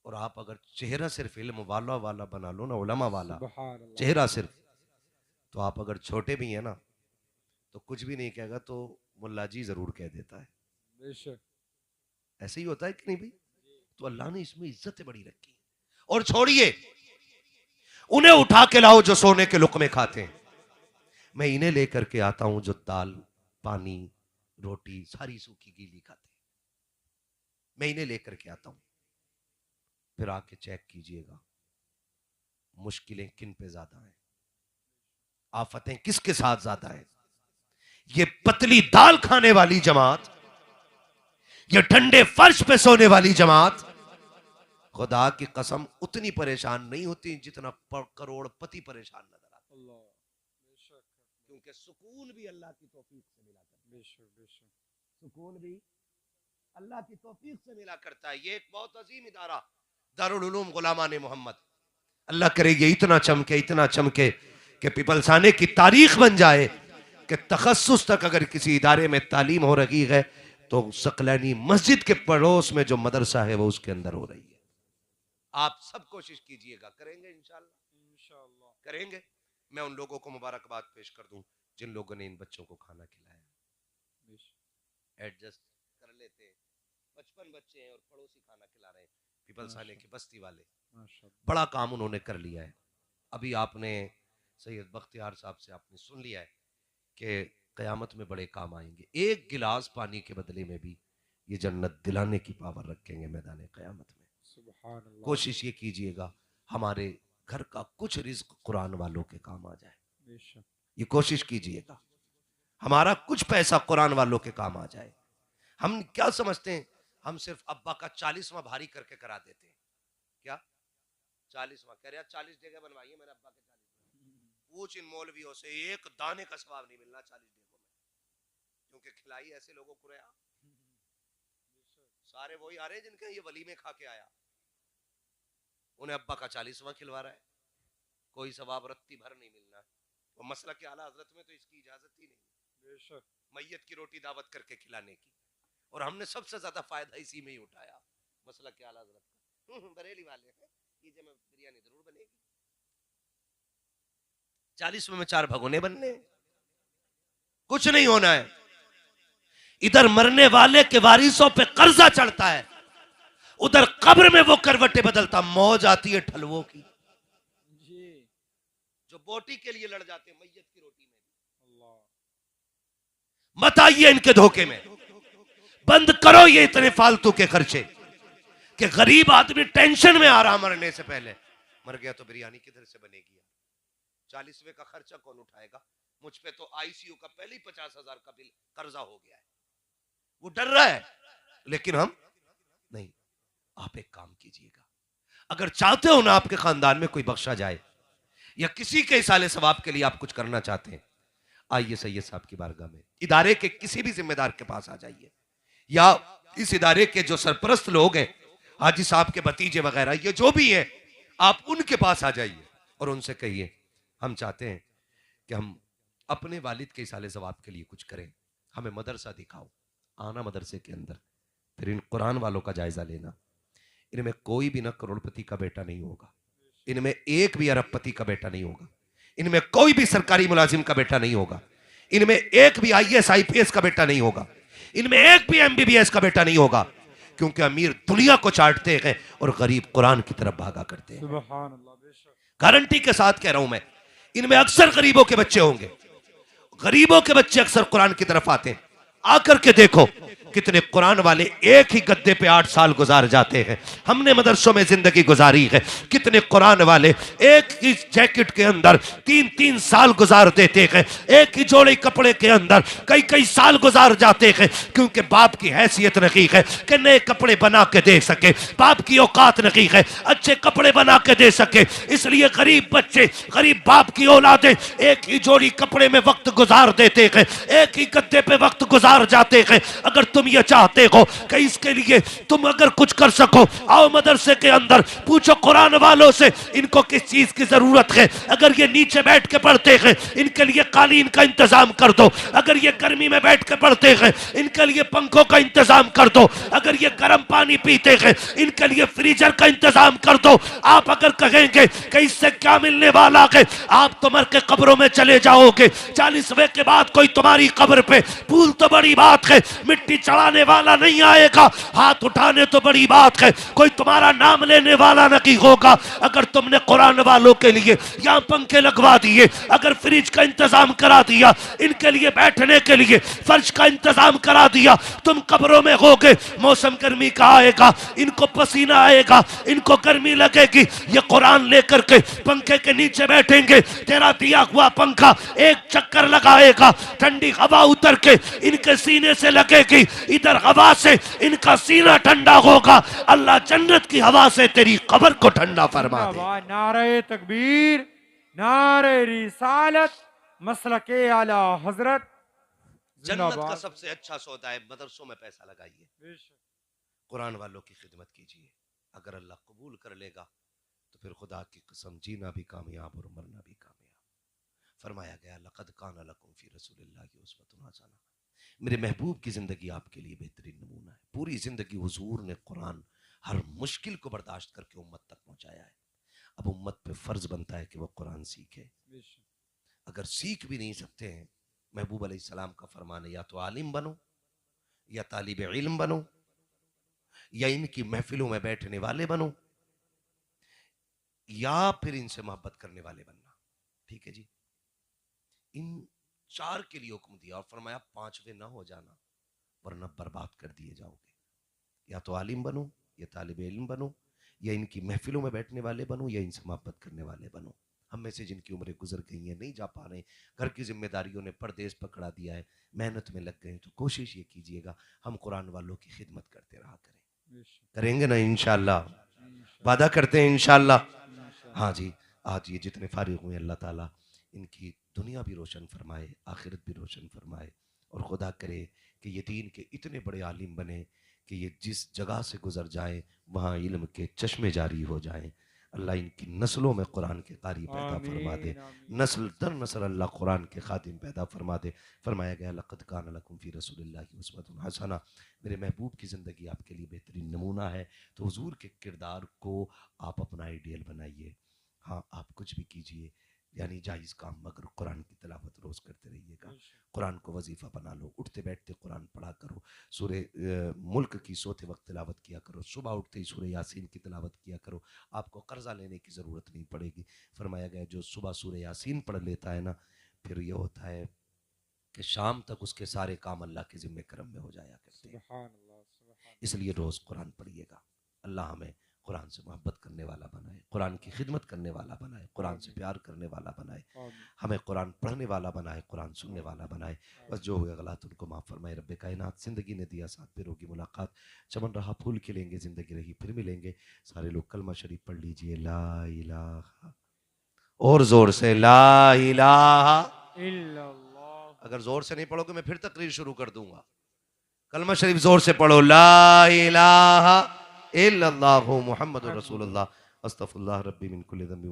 और आप अगर चेहरा सिर्फ इल्म वाला वाला बना लो ना, उलमा वाला चेहरा सिर्फ, तो आप अगर छोटे भी हैं ना तो कुछ भी नहीं कहेगा तो मुल्ला जी जरूर कह देता है।
बेशक।
ऐसे ही होता है कि नहीं भाई? तो अल्लाह ने इसमें इज्जत बड़ी रखी। और छोड़िए, उन्हें उठा के लाओ जो सोने के लुक़मे खाते हैं, मैं इन्हें लेकर के आता हूं जो दाल पानी रोटी सारी सूखी गीली खाते हैं, मैं इन्हें लेकर के आता हूं। फिर आके चेक कीजिएगा मुश्किलें किन पे ज्यादा हैं, आफतें किसके साथ ज्यादा हैं। ये पतली दाल खाने वाली जमात, ये ठंडे फर्श पे सोने वाली जमात, खुदा की कसम उतनी परेशान नहीं होती जितना करोड़पति परेशान नजर आता है। क्योंकि सुकून भी अल्लाह की तौफीक से मिला करता है। सुकून भी अल्लाह की तौफीक से मिला करता है। ये एक बहुत अजीम इदारा दारुल उलूम गुलामान मोहम्मद, अल्लाह करे ये इतना चमके कि पिपलसाने की तारीख बन जाए कि तखस्सुस तक अगर किसी इदारे में तालीम हो रही है तो सकलैनी मस्जिद के पड़ोस में जो मदरसा है वो उसके अंदर हो रही है। आप सब कोशिश कीजिएगा, करेंगे इंशाअल्लाह करेंगे। मैं उन लोगों को मुबारकबाद पेश कर दूं जिन लोगों ने इन बच्चों को खाना खिलाया। एडजस्ट कर लेते, 55 बच्चे हैं और पड़ोसी खाना खिला रहे हैं, पिपलसाने की बस्ती वाले, बड़ा काम उन्होंने कर लिया है। अभी आपने सैयद बख्तियार साहब से आपने सुन लिया है कि क़यामत में बड़े काम आएंगे। एक गिलास पानी के बदले में भी ये जन्नत दिलाने की पावर रखेंगे मैदान क़यामत में। कोशिश ये कीजिएगा हमारे घर का कुछ रिज्क कुरान वालों के काम आ जाए, ये कोशिश कीजिएगा हमारा कुछ पैसा कुरान वालों के काम आ जाए। हम क्या समझते हैं, हम सिर्फ अब्बा का 40वां भारी करके करा देते हैं। क्या 40वां कह रहे 40 जगह बनवाइए मेरे अब्बा के 40। पूछ इन मौलवियों से, एक दाने का सवाब नहीं मिलना 40 जगहों में, क्योंकि खिलाई ऐसे लोगों को रहा। सारे वही आ रहे जिनके ये वली में खा के आया, उन्हें अब्बा का 40वां खिलवा रहा है, कोई सवाब रत्ती भर नहीं मिलना। वो मसला के आला हजरत में तो इसकी इजाजत ही नहीं, मैयत की रोटी दावत करके खिलाने की, और हमने सबसे ज्यादा फायदा इसी में ही उठाया। मसला के आला हजरत का बरेली वाले हैं, कीजिए में बिरयानी जरूर बनेगी, 40वें में 4 भगोने बनने, कुछ नहीं होना है। इधर मरने वाले के वारिसों पे कर्जा चढ़ता है, उधर कब्र में वो करवटें बदलता। मौज आती है ठलवों की, जो बोटी के लिए लड़ जाते हैं, मैयत की रोटी में। मत आइए इनके धोखे में, बंद करो ये इतने फालतू के खर्चे कि गरीब आदमी टेंशन में आ रहा मरने से पहले, मर गया तो बिरयानी किधर से बनेगी, 40वें का खर्चा कौन उठाएगा। मुझ पे तो आईसीयू का पहले ही 50,000 का बिल कर्जा हो गया है, वो डर रहा है, लेकिन हम नहीं। आप एक काम कीजिएगा, अगर चाहते हो ना आपके खानदान में कोई बख्शा जाए या किसी के इसाले सवाब के लिए आप कुछ करना चाहते हैं, आइए सैयद साहब की बारगाह में, इदारे के किसी भी जिम्मेदार के पास आ जाइए, या इस इदारे के जो सरपरस्त लोग हैं, हाजी साहब के भतीजे वगैरह, ये जो भी हैं, आप उनके पास आ जाइए और उनसे कहिए हम चाहते हैं कि हम अपने वालिद के इसाले सवाब के लिए कुछ करें, हमें मदरसा दिखाओ। आना मदरसे के अंदर, फिर इन कुरान वालों का जायजा लेना। इनमें कोई भी ना करोड़पति का बेटा नहीं होगा, इनमें एक भी अरबपति का बेटा नहीं होगा, इनमें कोई भी सरकारी मुलाजिम का बेटा नहीं होगा, इनमें एक भी IAS IPS का बेटा नहीं होगा, इनमें एक भी MBBS का बेटा नहीं होगा, क्योंकि अमीर दुनिया को चाटते हैं और गरीब कुरान की तरफ भागा करते हैं। गारंटी के साथ कह रहा हूं मैं, इनमें अक्सर गरीबों के बच्चे होंगे, गरीबों के बच्चे अक्सर कुरान की तरफ आते हैं। आकर के देखो कितने कुरान वाले एक ही गद्दे पे 8 साल गुजार जाते हैं। हमने मदरसों में जिंदगी गुजारी है, कितने कुरान वाले एक ही जैकेट के अंदर 3-3 साल गुजार देते हैं, एक ही जोड़े कपड़े के अंदर कई कई साल गुजार जाते हैं, क्योंकि बाप की हैसियत नहीं है कि नए कपड़े बना के दे सके, बाप की औकात नहीं है अच्छे कपड़े बना के दे सके। इसलिए गरीब बच्चे, गरीब बाप की औलादें एक ही जोड़ी कपड़े में वक्त गुजार देते हैं, एक ही गद्दे पे वक्त गुजार जाते हैं। अगर तुम ये चाहते हो कि इसके लिए तुम अगर कुछ कर सको, आओ मदरसे के अंदर पूछो कुरान वालों से इनको किस चीज की जरूरत है। अगर ये नीचे बैठ के पढ़ते हैं इनके लिए कालीन का इंतजाम कर दो, अगर ये गर्मी में बैठ के पढ़ते हैं इनके लिए पंखों का इंतजाम कर दो, अगर ये गर्म पानी पीते हैं इनके लिए फ्रीजर का इंतजाम कर दो। आप अगर कहेंगे कि इससे क्या मिलने वाला है, आप तो मर के कब्रों में चले जाओगे। 40वें के बाद कोई तुम्हारी कब्र पे, फूल तो बड़ी बात है, मिट्टी चढ़ाने वाला नहीं आएगा, हाथ उठाने तो बड़ी बात है, कोई तुम्हारा नाम लेने वाला नहीं होगा। अगर तुमने कुरान वालों के लिए यहाँ पंखे लगवा दिए, अगर फ्रिज का इंतजाम करा दिया, इनके लिए बैठने के लिए फर्श का इंतजाम करा दिया, तुम कब्रों में होगे। मौसम गर्मी का आएगा, इनको पसीना आएगा, इनको गर्मी लगेगी, ये कुरान लेकर के पंखे के नीचे बैठेंगे, तेरा दिया हुआ पंखा एक चक्कर लगाएगा, ठंडी हवा उतर के इनके सीने से लगेगी, इधर हवा से इनका सीना ठंडा होगा। अल्लाह जन्नत की हवा से तेरी कब्र को ठंडा फरमा दे।
नारे तकबीर, नारे रिसालत, मसलके आला हजरत।
जन्नत का सबसे अच्छा सौदा है मदरसों में पैसा लगाइए, कुरान वालों की खिदमत कीजिए। अगर अल्लाह कबूल कर लेगा तो फिर खुदा की कसम जीना भी कामयाब और मरना भी कामयाब। फरमाया गया लक़द काना लकुम फ़ी रसूलिल्लाहि उस्वतुन हसना, मेरे महबूब की जिंदगी आपके लिए बेहतरीन नमूना है। पूरी जिंदगी हुजूर ने कुरान हर मुश्किल को बर्दाश्त करके उम्मत तक पहुंचाया है। अब उम्मत पे फर्ज बनता है कि वो कुरान सीखे। अगर सीख भी नहीं सकते हैं, महबूब अलैहिस्सलाम का फरमान है या तो आलिम बनो, या तालिब इल्म बनो, या इनकी महफिलों में बैठने वाले बनो, या फिर इनसे मोहब्बत करने वाले बनना। ठीक है जी, इन 4 के लिए हुक्म दिया और फरमाया 5वें ना हो जाना वरना बर्बाद कर दिए जाओगे। या तो आलिम बनो, या तालिब इल्म बनो, या इनकी महफिलों में बैठने वाले बनो, या इनसे मोहब्बत करने वाले बनो। हम में से जिनकी उम्रें गुजर गई हैं, नहीं जा पा रहे, घर की जिम्मेदारियों ने परदेश पकड़ा दिया है, मेहनत में लग गए, तो कोशिश ये कीजिएगा हम कुरान वालों की खिदमत करते रहा करें। करेंगे ना इंशाअल्लाह, वादा करते हैं इंशाअल्लाह। हाँ जी, आज ये जितने फारिग हुए अल्लाह ताला इनकी दुनिया भी रोशन फरमाए, आखिरत भी रोशन फरमाए, और खुदा करे कि ये दीन के इतने बड़े आलिम बने कि ये जिस जगह से गुजर जाए वहाँ इल्म के चश्मे जारी हो जाएं। अल्लाह इनकी नस्लों में कुरान के कारी पैदा फरमा दे, नस्ल दर नस्ल अल्लाह कुरान के खातिम पैदा फरमा दे। फरमाया गया लक़द काना लकुम फ़ी रसूलिल्लाहि उस्वतुन हसना, मेरे महबूब की ज़िंदगी आपके लिए बेहतरीन नमूना है। तो हुजूर के किरदार को आप अपना आइडियल बनाइए। हाँ, आप कुछ भी कीजिए, यानी जायज़ काम, मगर कुरान की तिलावत रोज़ करते रहिएगा। कुरान को वजीफ़ा बना लो, उठते बैठते कुरान पढ़ा करो, सूरे मुल्क की सोते वक्त तिलावत किया करो, सुबह उठते ही सूरे यासीन की तिलावत किया करो, आपको कर्जा लेने की ज़रूरत नहीं पड़ेगी। फरमाया गया जो सुबह सूरे यासीन पढ़ लेता है ना, फिर ये होता है कि शाम तक उसके सारे काम अल्लाह के ज़िम्मे करम में हो जाया करते हैं। इसलिए रोज़ कुरान पढ़िएगा। अल्लाह हमें कुरान से मोहब्बत करने वाला बनाए, कुरान की खिदमत करने वाला बनाए, कुरान से प्यार करने वाला बनाए, हमें कुरान पढ़ने वाला बनाए, कुरान सुनने वाला बनाए। बस जो हुए गलत उनको माफ़ फरमाए रब्बे कायनात। ज़िंदगी ने दिया साथ, फिर होगी मुलाकात, चमन रहा फूल खिलेंगे, ज़िंदगी रही फिर मिलेंगे। सारे लोग कलमा शरीफ पढ़ लीजिए, ला इलाहा, और ज़ोर से ला इलाहा इल्लल्लाह। अगर ज़ोर से नहीं पढ़ोगे मैं फिर तकरीर शुरू कर दूंगा। कलमा शरीफ ज़ोर से पढ़ो, ला इलाहा इल्लल्लाहु मुहम्मदुर रसूलुल्लाह, अस्तगफिरुल्लाह रब्बी मिन कुल्ली ज़ंबि।